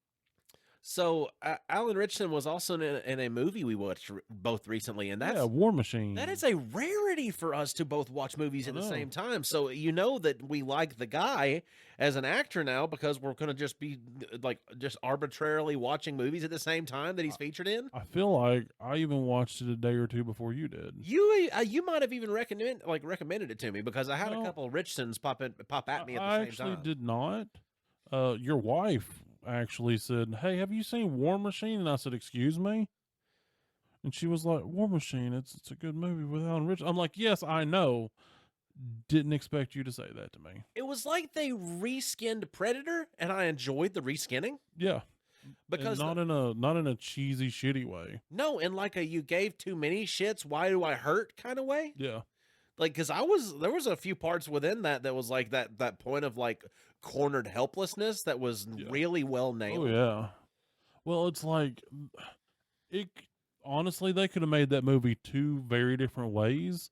So Alan Richardson was also in a movie we watched both recently, and that's
Yeah, War Machine.
that is a rarity for us to both watch movies at the
know.
same time. So you know that we like the guy as an actor now because we're going to just be like just arbitrarily watching movies at the same time that he's featured in.
I feel like I even watched it a day or two before you did.
You might have even recommended it to me because I had a
No.
couple of Richardsons pop at me at
I
the same
actually
time.
did not. Your wife actually said, "Hey, have you seen War Machine?" And I said, "Excuse me?" And she was like, "War Machine, it's a good movie with Alan Rich." I'm like, "Yes, I know." Didn't expect you to say that to me.
It was like they reskinned Predator, and I enjoyed the reskinning
Yeah,
because
and not in a cheesy, shitty way.
no, in like a you gave too many shits, why do I hurt kind of way.
Yeah,
Like, because there was a few parts within that was like that point of like cornered helplessness that was
Yeah.
really well nailed.
oh yeah. Well, it's like honestly, they could have made that movie two very different ways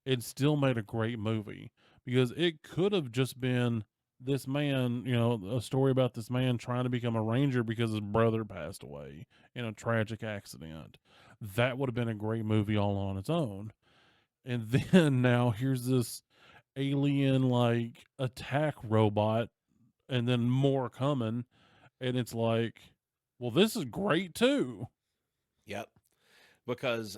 and still made a great movie because it could have just been this man, a story about this man trying to become a ranger because his brother passed away in a tragic accident. That would have been a great movie all on its own. And then now here's this alien like attack robot and then more coming, and it's like, well, this is great too.
Yep. Because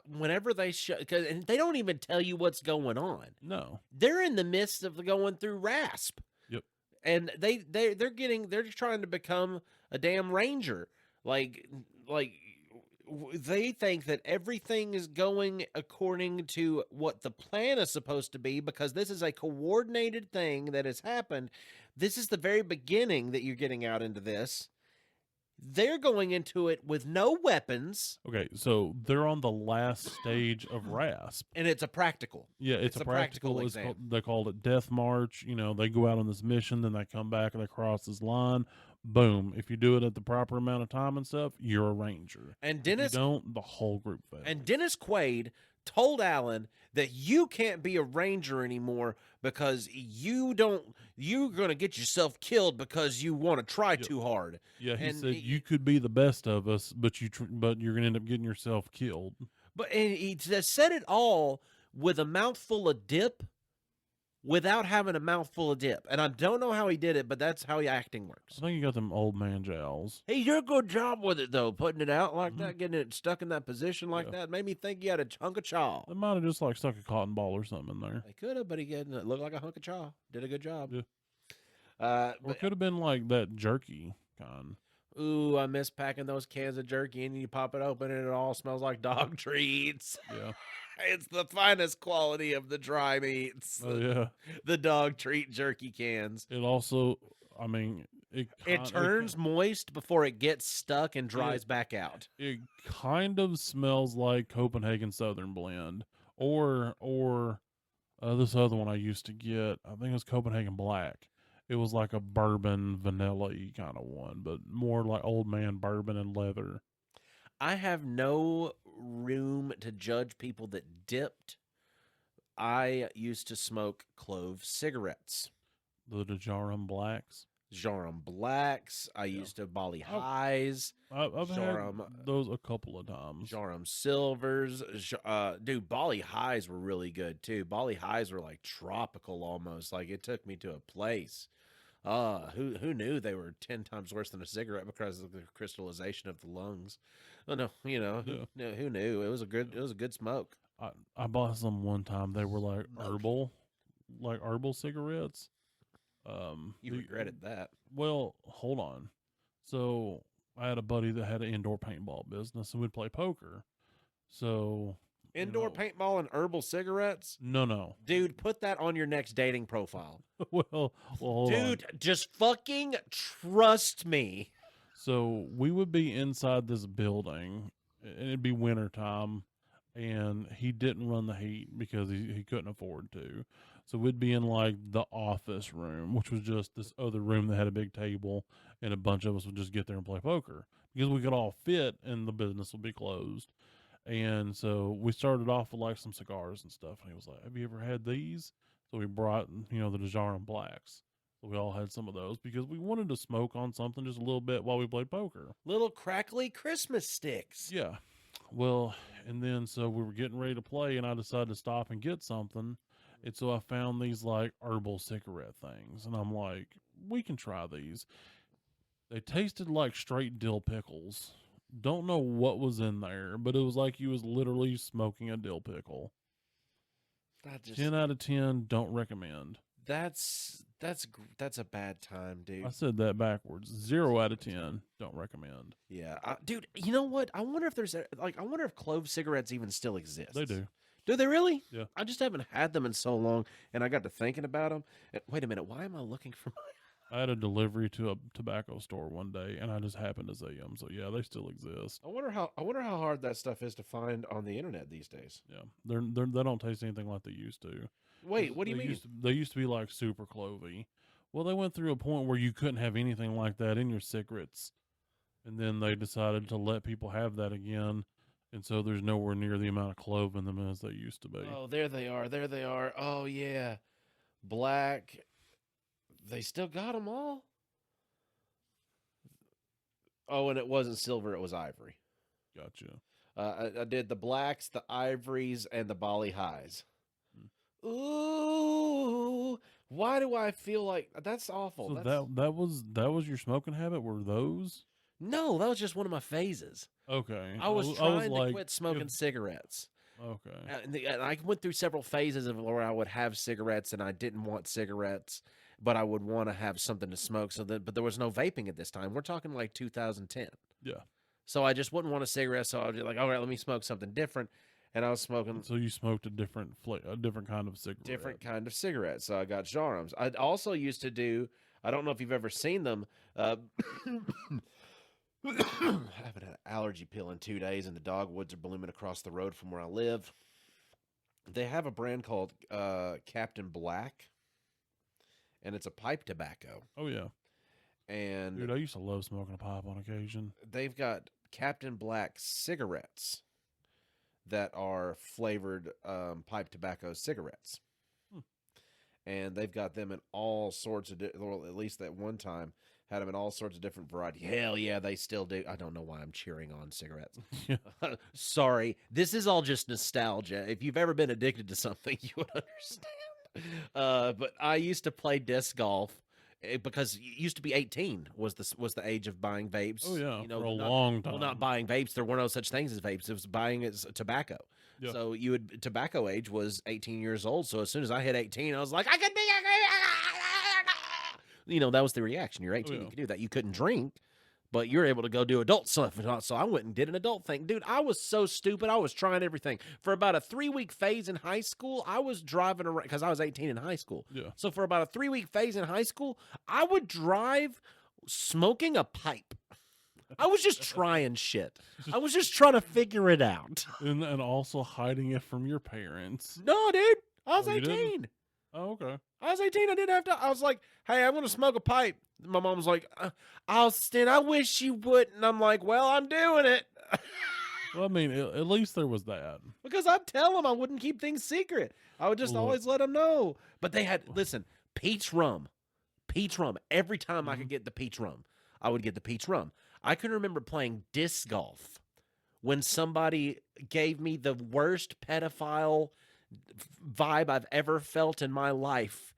whenever they show, and they don't even tell you what's going on.
No.
They're in the midst of going through RASP.
Yep.
And they're trying to become a damn ranger. Like they think that everything is going according to what the plan is supposed to be because this is a coordinated thing that has happened. This is the very beginning that you're getting out into this. They're going into it with no weapons.
Okay, so they're on the last stage of RASP.
And it's a practical.
Yeah, it's a practical
exam.
They called it Death March. They go out on this mission, then they come back and they cross this line. Boom. If you do it at the proper amount of time and stuff, you're a ranger.
And
If you don't, the whole group fails.
And Dennis Quaid told Alan that you can't be a ranger anymore because you're going to get yourself killed because you want to try too hard.
Yeah, he
and
said you could be the best of us, but you're going to end up getting yourself killed.
And he said it all with a mouthful of dip without having a mouthful of dip. And I don't know how he did it, but that's how acting works.
I think you got them old man jowls.
He did a good job with it, though, putting it out like that, getting it stuck in that position like that. Made me think he had a hunk of chaw.
They might have just like stuck a cotton ball or something in there.
They could have, but he didn't look like a hunk of chaw. Did a good job.
Yeah. Or it could have been like that jerky kind.
Ooh, I miss packing those cans of jerky and you pop it open and it all smells like dog treats.
Yeah.
It's the finest quality of the dry meats.
Oh, yeah.
The dog treat jerky cans.
It also,
it turns moist before it gets stuck and dries back out.
It kind of smells like Copenhagen Southern Blend or this other one I used to get. I think it was Copenhagen Black. It was like a bourbon vanilla-y kind of one, but more like old man bourbon and leather.
I have no room to judge people that dipped. I used to smoke clove cigarettes.
The Dejarum Blacks.
Jarum Blacks. I used to Bali Highs.
I've had those a couple of times.
Jarum Silvers. Dude, Bali Highs were really good too. Bali Highs were like tropical almost. Like it took me to a place. Who knew they were 10 times worse than a cigarette because of the crystallization of the lungs? Oh no, who knew? It was a good smoke.
I bought some one time. They were like herbal cigarettes.
You regretted that.
Well, hold on. So I had a buddy that had an indoor paintball business and we'd play poker. So
indoor paintball and herbal cigarettes?
No.
Dude, put that on your next dating profile.
well, hold on.
Dude, just fucking trust me.
So we would be inside this building and it'd be winter time and he didn't run the heat because he couldn't afford to. So we'd be in like the office room, which was just this other room that had a big table, and a bunch of us would just get there and play poker because we could all fit and the business would be closed. And so we started off with like some cigars and stuff. And he was like, "Have you ever had these?" So we brought, the Dejarum Blacks. So we all had some of those because we wanted to smoke on something just a little bit while we played poker.
Little crackly Christmas sticks.
Yeah. Well, and then so we were getting ready to play, and I decided to stop and get something. And so I found these like herbal cigarette things, and I'm like, we can try these. They tasted like straight dill pickles. Don't know what was in there, but it was like you was literally smoking a dill pickle. 10 out of 10, don't recommend.
That's a bad time, dude.
I said that backwards. 0 out of 10, don't recommend.
Yeah, dude. You know what? I wonder if clove cigarettes even still exist.
They do.
Do they really?
Yeah.
I just haven't had them in so long, and I got to thinking about them. Wait a minute. Why am I looking for
I had a delivery to a tobacco store one day, and I just happened to see them. So yeah, they still exist.
I wonder how hard that stuff is to find on the internet these days.
Yeah, they don't taste anything like they used to.
Wait, what do you mean?
They used to be like super clovey. Well, they went through a point where you couldn't have anything like that in your cigarettes. and then they decided to let people have that again, and so there's nowhere near the amount of clove in them as they used to be.
Oh, there they are. There they are. Oh yeah, black. They still got them all. Oh, and it wasn't silver; it was ivory.
Gotcha.
I did the blacks, the ivories, and the Bali highs.
Hmm.
Ooh, why do I feel like that's awful?
So
That's
that was your smoking habit. Were those
no, that was just one of my phases.
okay?
I was
I was
trying to
like,
quit smoking
if,
cigarettes.
okay,
And I went through several phases of where I would have cigarettes and I didn't want cigarettes, but I would want to have something to smoke. But there was no vaping at this time. We're talking like 2010.
yeah.
So I just wouldn't want a cigarette. So I was like, all right, let me smoke something different. And I was smoking
So you smoked a different kind of cigarette.
different kind of cigarettes. So I got Jarums. I also used to do. I don't know if you've ever seen them. I haven't had an allergy pill in 2 days, and the dogwoods are blooming across the road from where I live. They have a brand called Captain Black, and it's a pipe tobacco.
Oh yeah,
And
dude, I used to love smoking a pipe on occasion.
they've got Captain Black cigarettes that are flavored pipe tobacco cigarettes.
Hmm.
And they've got them in all sorts of, well, at least at one time, had them in all sorts of different varieties. Hell yeah, they still do. I don't know why I'm cheering on cigarettes.
Yeah.
Sorry, this is all just nostalgia. If you've ever been addicted to something, you would understand. But I used to play disc golf because it used to be 18 was the age of buying vapes.
Oh yeah,
you know,
for a
not,
long time.
well, not buying vapes. There were no such things as vapes. It was buying as tobacco.
Yeah.
So tobacco age was 18 years old. So as soon as I hit 18, I was like, I could be. That was the reaction. You're 18,
yeah.
you could do that. You couldn't drink, but you're able to go do adult stuff. So I went and did an adult thing. Dude, I was so stupid. I was trying everything. For about a 3-week phase in high school, I was driving around because I was 18 in high school.
Yeah.
So for about a 3-week phase in high school, I would drive smoking a pipe. I was just trying shit. I was just trying to figure it out.
And also hiding it from your parents.
No, dude. I was
Oh, you
18.
didn't? Oh, okay.
I was 18. I didn't have to. I was like, hey, I'm going to smoke a pipe. My mom was like, Austin, I wish you wouldn't. I'm like, well, I'm doing it.
Well, I mean, at least there was that.
Because I'd tell them I wouldn't keep things secret. I would just
Look.
always let them know. But they had, listen, peach rum. Peach rum. Every time I
Mhm.
could get the peach rum, I would get the peach rum. I can remember playing disc golf when somebody gave me the worst pedophile vibe I've ever felt in my life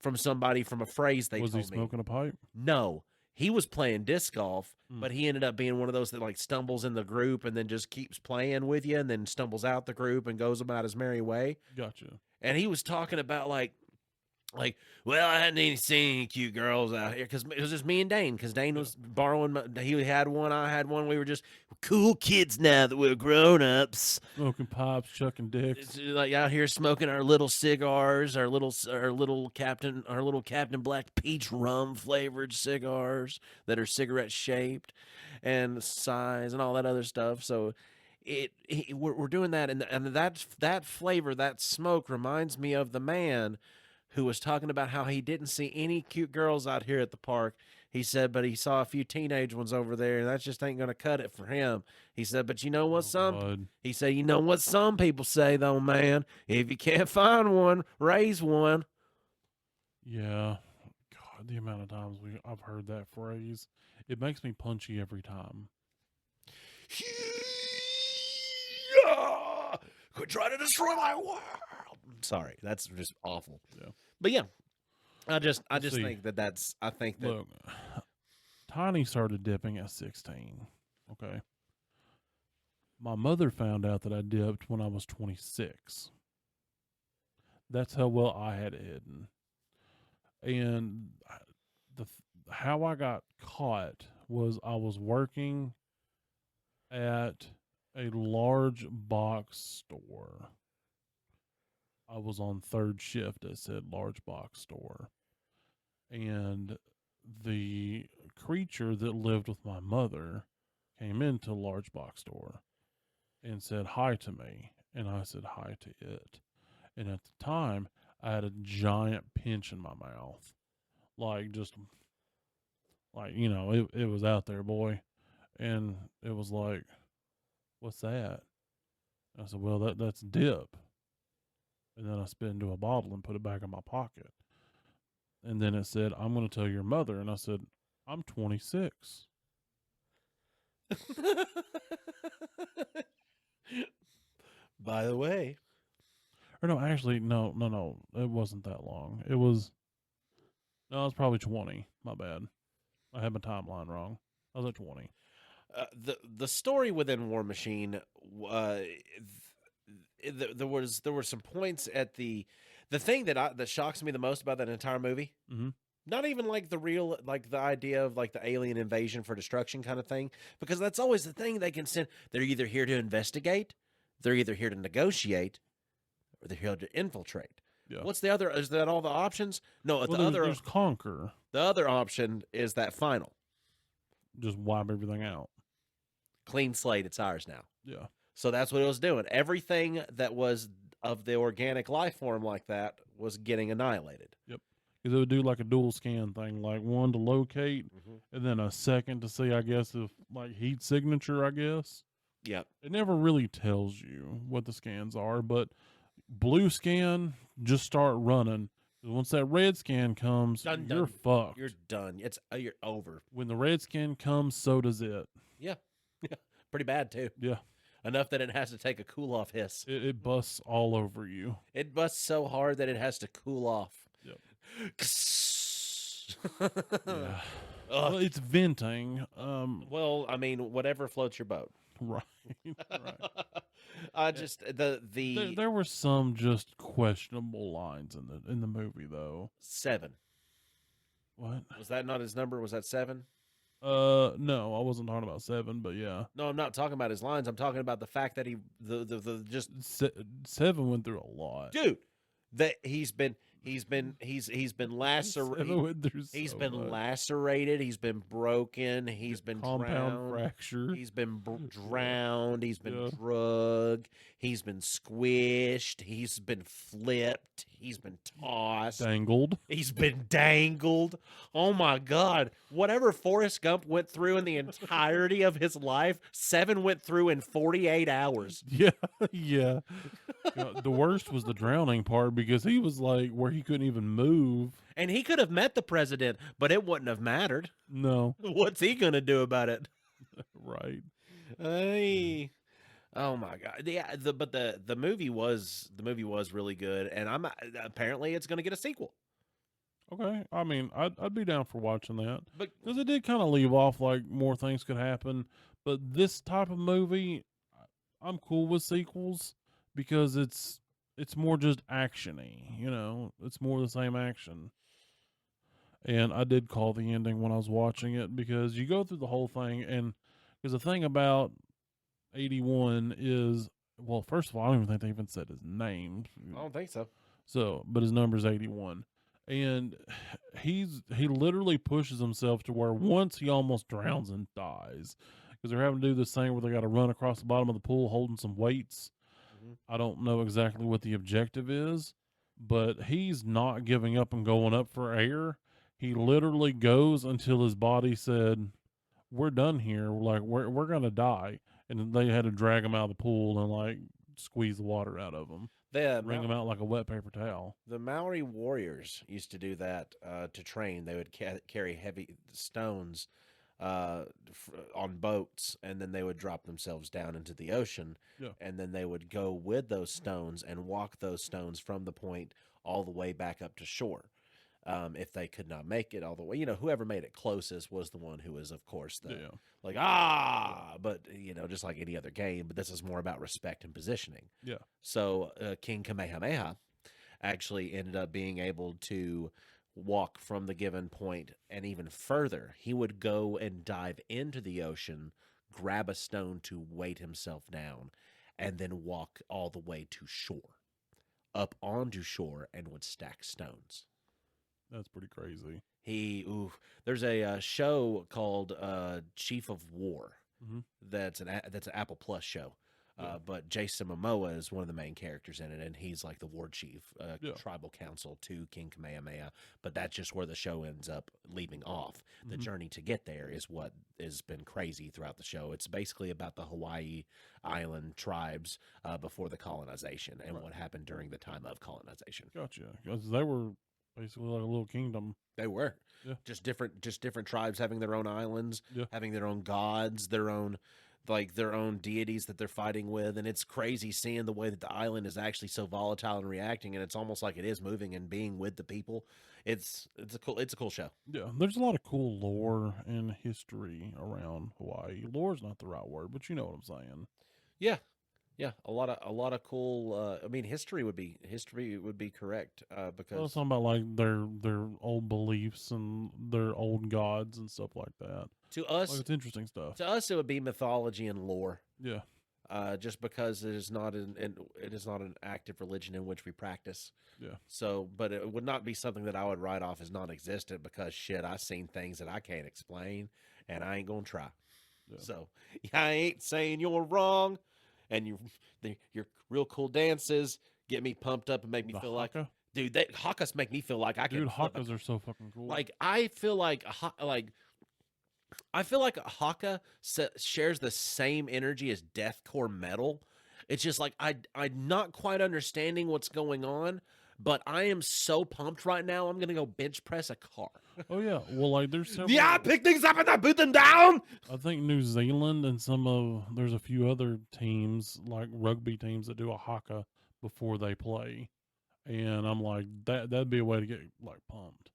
from somebody from a phrase they
Was he
told me.
smoking a pipe?
No, he was playing disc golf,
Mm.
but he ended up being one of those that like stumbles in the group and then just keeps playing with you and then stumbles out the group and goes about his merry way.
Gotcha.
And he was talking about like, well, I hadn't seen any cute girls out here because it was just me and Dane. Because Dane was borrowing, he had one, I had one. We were just cool kids now that we're grown ups.
Smoking pipes, chucking dicks.
It's like out here smoking our little cigars, our little Captain Black peach rum flavored cigars that are cigarette shaped and size and all that other stuff. So we're doing that, and that flavor, that smoke reminds me of the man who was talking about how he didn't see any cute girls out here at the park. He said, but he saw a few teenage ones over there, and that just ain't going to cut it for him. He said, but you know what
God.
he said, you know what some people say, though, man? If you can't find one, raise one.
Yeah. God, the amount of times I've heard that phrase. It makes me punchy every time.
Quit trying to destroy my world. Sorry, that's just awful.
Yeah.
But yeah, I just
see.
think I think that
Look, Tiny started dipping at 16. Okay. My mother found out that I dipped when I was 26. That's how well I had it hidden. And how I got caught was I was working at a large box store. I was on third shift at said large box store. And the creature that lived with my mother came into a large box store and said hi to me. And I said hi to it. And at the time, I had a giant pinch in my mouth. Like, just, like, it was out there, boy. And it was like, "What's that?" I said, "Well, that's dip." And then I spit into a bottle and put it back in my pocket. And then it said, "I'm going to tell your mother." And I said, "I'm 26."
By the way,
Or no, actually, no. It wasn't that long. It was, no, I was probably 20. My bad. I had my timeline wrong. I was at 20.
the story within War Machine, there were some points at the thing that shocks me the most about that entire movie.
Mm-hmm.
Not even like the real, like the idea of like the alien invasion for destruction kind of thing, because that's always the thing they can send. They're either here to investigate, they're either here to negotiate, or they're here to infiltrate.
Yeah.
What's the other? Is that all the options? No,
Well, there's conquer.
the other option is that final
Just wipe everything out.
clean slate. It's ours now.
Yeah.
So that's what it was doing. Everything that was of the organic life form like that was getting annihilated.
Because it would do like a dual scan thing, like one to locate, and then a second to see, I guess, if like heat signature, I guess.
Yep.
It never really tells you what the scans are, but blue scan, just start running. 'Cause once that red scan comes,
Done,
you're
done.
fucked.
You're done. It's you're over.
When the red scan comes, so does it.
Yeah. Pretty bad too.
Yeah.
Enough that it has to take a cool off hiss.
It busts all over you.
It busts so hard that it has to cool off.
Yep. Yeah.
Ugh.
Well, it's venting.
Well, I mean, whatever floats your boat.
Right. Right.
I just
There were some just questionable lines in the movie though.
7.
What?
Was that not his number? Was that 7?
No, I wasn't talking about 7, but yeah.
No, I'm not talking about his lines. I'm talking about the fact that he the just
7 went through a lot.
dude that he's been lacerated.
7 went through
He's
so
been
much.
lacerated. He's been broken. He's been
Compound
drowned.
fracture.
He's been drowned. He's been
Yeah.
drugged. He's been squished. He's been flipped. He's been tossed.
Dangled.
He's been dangled. Oh my God. Whatever Forrest Gump went through in the entirety of his life, 7 went through in 48 hours.
Yeah, yeah. The worst was the drowning part because he was like where he couldn't even move.
And he could have met the president, but it wouldn't have mattered.
No.
What's he going to do about it?
Right.
Hey. Oh my God! Yeah, but the movie was really good, and I'm apparently it's going to get a sequel.
Okay. I mean, I'd be down for watching that
But
because it did kind of leave off like more things could happen. But this type of movie, I'm cool with sequels because it's more just actiony. You know, it's more the same action. And I did call the ending when I was watching it because you go through the whole thing, and because the thing about 81 is, well, first of all, I don't even think they even said his name.
I don't think so.
So, but his number's 81. And he literally pushes himself to where once he almost drowns and dies. Because they're having to do this thing where they got to run across the bottom of the pool holding some weights. I don't know exactly what the objective is, but he's not giving up and going up for air. He literally goes until his body said, "We're done here. Like we're gonna die." And they had to drag him out of the pool and like squeeze the water out of him, wring him out like a wet paper towel.
The Maori warriors used to do that to train. They would carry heavy stones on boats, and then they would drop themselves down into the ocean.
Yeah.
And then they would go with those stones and walk those stones from the point all the way back up to shore. If they could not make it all the way, whoever made it closest was the one who was, of course, but just like any other game, but this is more about respect and positioning.
Yeah.
So King Kamehameha actually ended up being able to walk from the given point and even further. He would go and dive into the ocean, grab a stone to weight himself down, and then walk all the way to shore, up onto shore, and would stack stones.
That's pretty crazy.
There's a show called Chief of War.
Mhm.
That's an Apple Plus show.
Yeah.
But Jason Momoa is one of the main characters in it, and he's like the war chief,
Yeah.
tribal council to King Kamehameha. But that's just where the show ends up leaving off. The
Mhm.
journey to get there is what has been crazy throughout the show. It's basically about the Hawaii Island tribes before the colonization and
Right.
what happened during the time of colonization.
Gotcha. Because they were basically like a little kingdom.
They were
Yeah.
just different tribes having their own islands,
Yeah.
having their own gods, their own deities that they're fighting with, and it's crazy seeing the way that the island is actually so volatile and reacting, and it's almost like it is moving and being with the people. It's a cool show.
Yeah. There's a lot of cool lore and history around Hawaii. Lore's not the right word, but you know what I'm saying.
Yeah, a lot of cool. I mean, history would be correct
Well,
because
it's talking about like their old beliefs and their old gods and stuff like that.
to
Like
us
it's interesting stuff.
it would be mythology and lore.
Yeah.
Just because it is not an active religion in which we practice.
Yeah.
So, but it would not be something that I would write off as non-existent because shit, I've seen things that I can't explain, and I ain't gonna try.
Yeah.
So, I ain't saying you're wrong, and your real cool dances get me pumped up and make me
The
feel like,
haka?
dude, that hakas make me feel like I can
Dude,
flip a
hakas are so fucking cool.
like I feel like a haka shares the same energy as deathcore metal. It's just like I'm not quite understanding what's going on, but I am so pumped right now. I'm gonna go bench press a car.
oh yeah. Well, like there's several.
Yeah, I pick things up and I put them down.
I think New Zealand and there's a few other teams like rugby teams that do a haka before they play, and I'm like that'd be a way to get like pumped.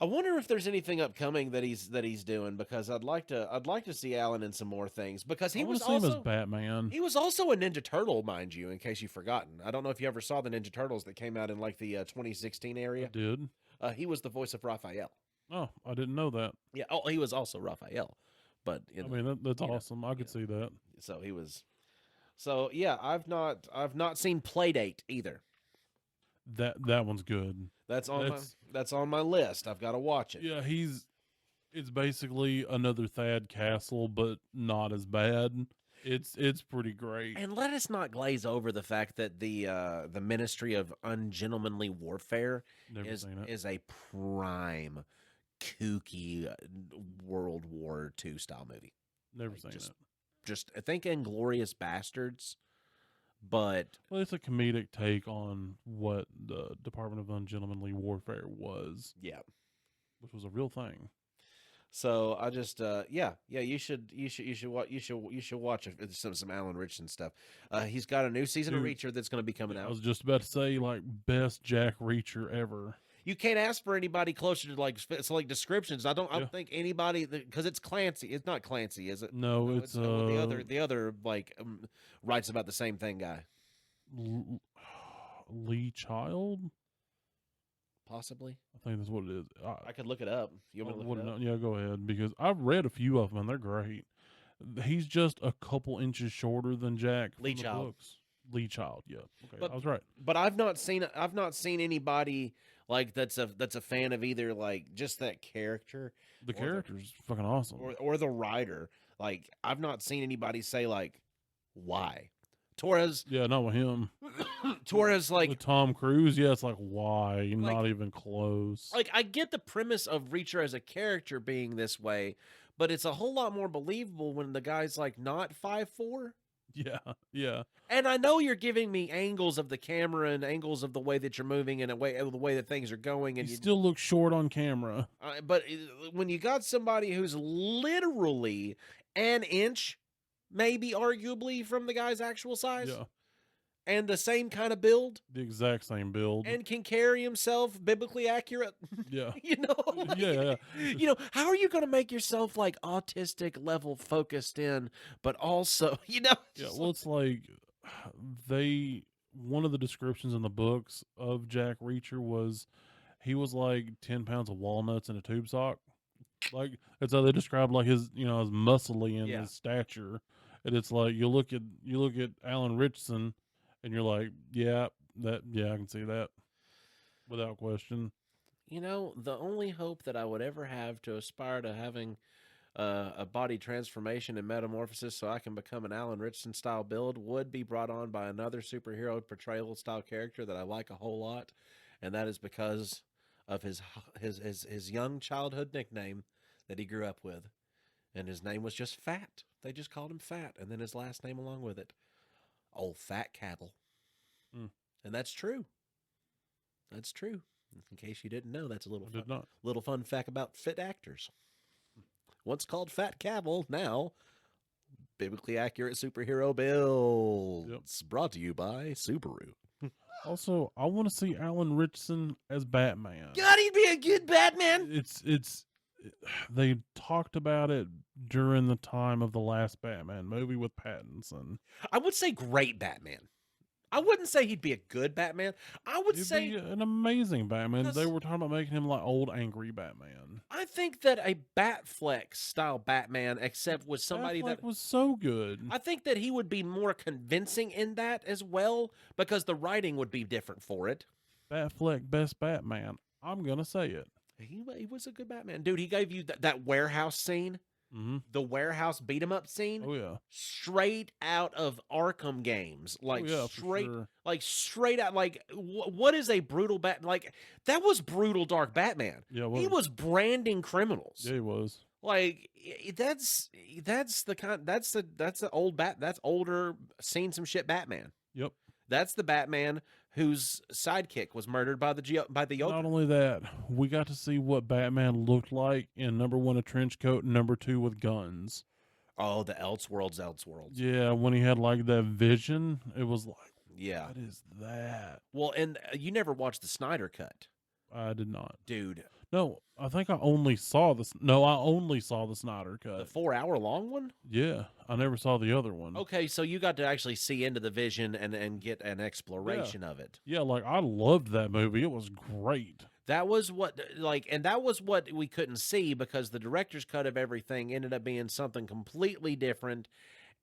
I wonder if there's anything upcoming that he's doing because I'd like to see Alan in some more things because
I want to see him as Batman.
he was also a Ninja Turtle, mind you, in case you've forgotten. I don't know if you ever saw the Ninja Turtles that came out in like the 2016
I
area.
did.
He was the voice of Raphael.
Oh, I didn't know that.
Yeah. Oh, he was also Raphael, but
I mean that's
you know,
awesome. I could see that.
so he was. So yeah, I've not seen Playdate either.
That one's good.
That's on
That's-
that's on my list. I've got to watch it.
Yeah, it's basically another Thad Castle, but not as bad. It's pretty great.
And let us not glaze over the fact that the Ministry of Ungentlemanly Warfare
Never seen it.
is a prime kooky World War II style movie.
Never
like,
seen
just-
it.
Just I think Inglorious Bastards, but
Well, it's a comedic take on what the Department of Ungentlemanly Warfare was,
yeah.
which was a real thing.
So I just you should watch some Alan Richardson stuff. He's got a new season of
Dude,
Reacher that's going to be coming
I
out.
was just about to say, like, best Jack Reacher ever.
You can't ask for anybody closer to like descriptions. I don't
Yeah.
think anybody because it's Clancy. It's not Clancy, is it?
No,
No,
it's
the other like writes about the same thing guy.
Lee Child.
Possibly.
I think that's what it is.
I could look it up. You want me to look it up?
Yeah, go ahead because I've read a few of them and they're great. He's just a couple inches shorter than Jack.
Lee
from the
Child.
books. Lee Child. Yeah. Okay,
But-
I was right.
But I've not seen anybody like that's a fan of either like just that character
The
Or the-
character's fucking awesome.
or the writer. Like I've not seen anybody say like why. Torres
Yeah, not with him.
like
With Tom Cruise, yeah, it's like why? Not even close.
like I get the premise of Reacher as a character being this way, but it's a whole lot more believable when the guy's like not 5'4".
Yeah, yeah.
And I know you're giving me angles of the camera and angles of the way that you're moving and the way that things are going, and
He still looks short on camera.
but when you got somebody who's literally an inch, maybe arguably from the guy's actual size,
Yeah,
and the same kind of build,
the exact same build.
and can carry himself biblically accurate,
Yeah,
you know, like,
yeah.
you know, how are you going to make yourself like autistic level focused in, but also, you know,
Yeah,
just
well, it's like one of the descriptions in the books of Jack Reacher was he was like 10 pounds of walnuts in a tube sock. Like that's how they describe like his his muscly and
Yeah.
his stature. And it's like you look at Alan Richardson and you're like, I can see that without question.
you know, the only hope that I would ever have to aspire to having A body transformation and metamorphosis so I can become an Alan Ritchson style build would be brought on by another superhero portrayal style character that I like a whole lot, and that is because of his young childhood nickname that he grew up with, and his name was just Fat. They just called him Fat, and then his last name along with it, Old Fat Cavill.
Mm.
And that's true. That's true. In case you didn't know, that's a
I did not.
little fun fact about fit actors. Once called Fat Cavill, now biblically accurate superhero builds.
Yep.
Brought to you by Subaru.
Also, I want to see Alan Ritchson as Batman.
God, he'd be a good Batman.
They talked about it during the time of the last Batman movie with Pattinson.
I would say great Batman. I wouldn't say he'd be a good Batman. I would
He'd
say
be an amazing Batman. They
because-
were talking about making him like old angry Batman.
I think that a Batfleck style Batman, except with somebody
Affleck
that
was so good.
I think that he would be more convincing in that as well, because the writing would be different for it.
Batfleck, best Batman. I'm gonna say it.
He was a good Batman, dude. He gave you that warehouse scene,
Mm-hmm.
the warehouse beat 'em up scene,
Oh yeah.
straight out of Arkham games, like
oh, yeah,
straight,
for sure.
like straight out. Like what is a brutal Like that was brutal, dark Batman.
Yeah, it
He was branding criminals.
Yeah, he was.
Like that's the old that's older, seen some shit Batman.
Yep.
That's the Batman whose sidekick was murdered by the Joker.
Not only that, we got to see what Batman looked like in number 1 a trench coat, and number 2 with guns.
Oh, the Elseworlds.
Yeah, when he had like that vision, it was like,
Yeah.
what is that?
Well, and you never watched the Snyder cut,
I did not.
dude.
No, I think I only saw this. No, I only saw the Snyder
The
cut.
4-hour long one.
Yeah, I never saw the other one.
Okay, so you got to actually see into the vision and get an exploration of it.
Yeah, like I loved that movie. It was great.
That was what that was what we couldn't see because the director's cut of everything ended up being something completely different.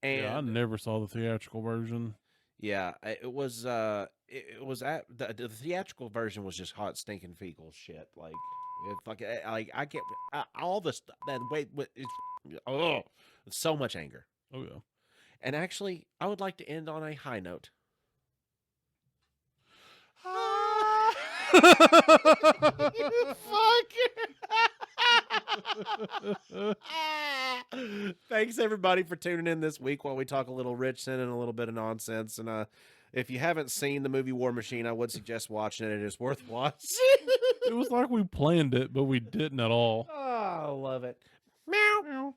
And
Yeah, I never saw the theatrical version.
yeah, it was at the theatrical version was just hot stinking fecal shit. Like I can't all this that it's so much anger.
Oh yeah.
And actually, I would like to end on a high note. Thanks everybody for tuning in this week while we talk a little Richson and a little bit of nonsense. And if you haven't seen the movie War Machine, I would suggest watching it. It is worth watching.
It was like we planned it, but we didn't at all.
Oh, I love it. Meow.